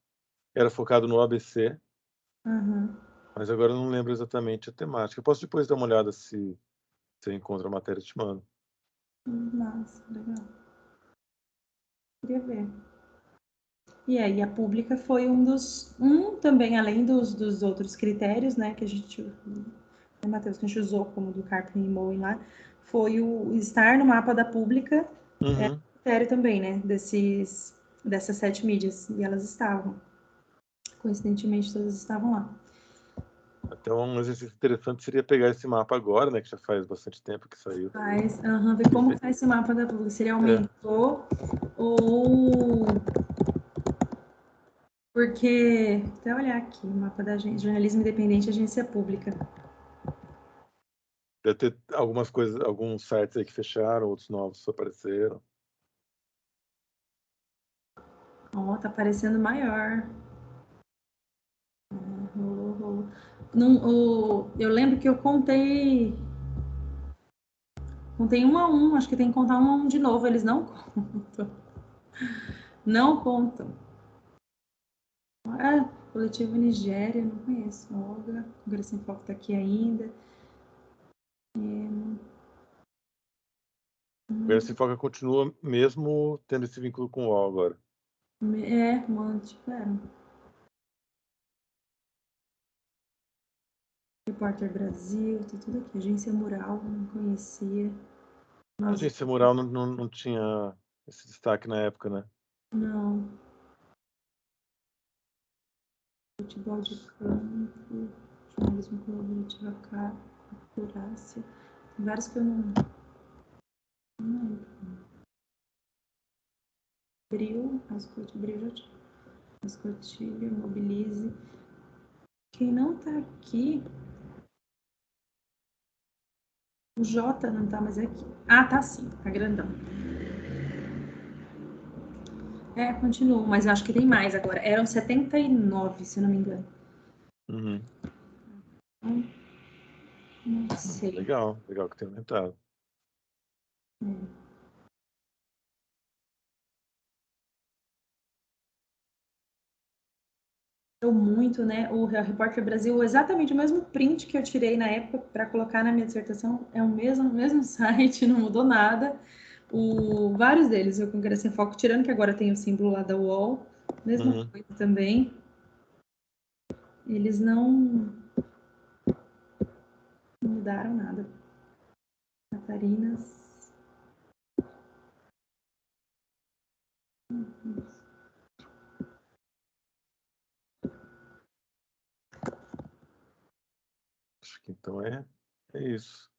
Era focado no ABC, Uhum. mas agora eu não lembro exatamente a temática. Eu posso depois dar uma olhada se eu encontro a matéria e te mando. Nossa, legal. Queria ver. E aí a pública foi também, além dos outros critérios, né, que a gente, né, Matheus, que a gente usou como do Carpenter e Moen lá, foi o estar no mapa da pública, Uhum. critério também, né, dessas 7 mídias, e elas estavam. Coincidentemente, todas estavam lá. Até um exercício interessante seria pegar esse mapa agora, né, que já faz bastante tempo que saiu. Mas, ver como está esse mapa da pública, se ele aumentou ou... Porque, até olhar aqui, o mapa da jornalismo independente, agência pública. Deve ter algumas coisas, alguns sites aí que fecharam, outros novos apareceram. Ó, tá parecendo maior. Rolou. Não, eu lembro que eu contei um a um, acho que tem que contar um a um de novo, eles não contam. Não contam. Coletivo Nigéria, não conheço. Olga, o Graça em Foco tá aqui ainda. O Esse Foca continua mesmo tendo esse vínculo com o UOL agora. Mano, tiveram. Repórter Brasil, tá tudo aqui. Agência Mural, não conhecia. A Nós, agência Mural não tinha esse destaque na época, né? não. Futebol de campo, jornalismo colaborativo, acurácia. Tem vários que eu não lembro. Bril, Bril já tinha. Escotilha, Mobilize. Quem não tá aqui, o J não tá mais aqui. Ah, tá sim, tá grandão. Continuo, mas eu acho que tem mais agora. Eram 79, se eu não me engano. Uhum. Não sei. Legal que tem aumentado. Muito, né? O Repórter Brasil, exatamente o mesmo print que eu tirei na época para colocar na minha dissertação, é o mesmo site, não mudou nada. Vários deles, eu Congresso em Foco, tirando que agora tem o símbolo lá da UOL, mesma coisa também. Eles não mudaram nada. Catarinas. Acho que então é isso.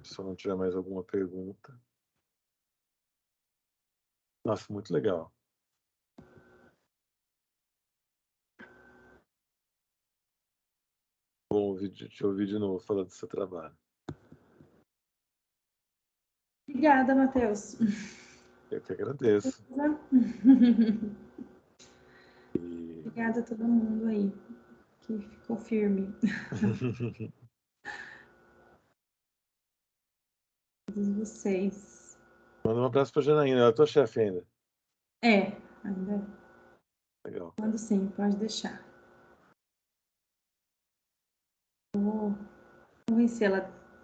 Se eu não tiver mais alguma pergunta. Nossa, muito legal. Bom te ouvir de novo falar do seu trabalho. Obrigada, Matheus. Eu que agradeço. E... Obrigada a todo mundo aí que ficou firme. Todos vocês. Manda um abraço pra Janaína, ela é tua chefe ainda. Ainda. Legal. Mando sim, pode deixar. Vou convencê-la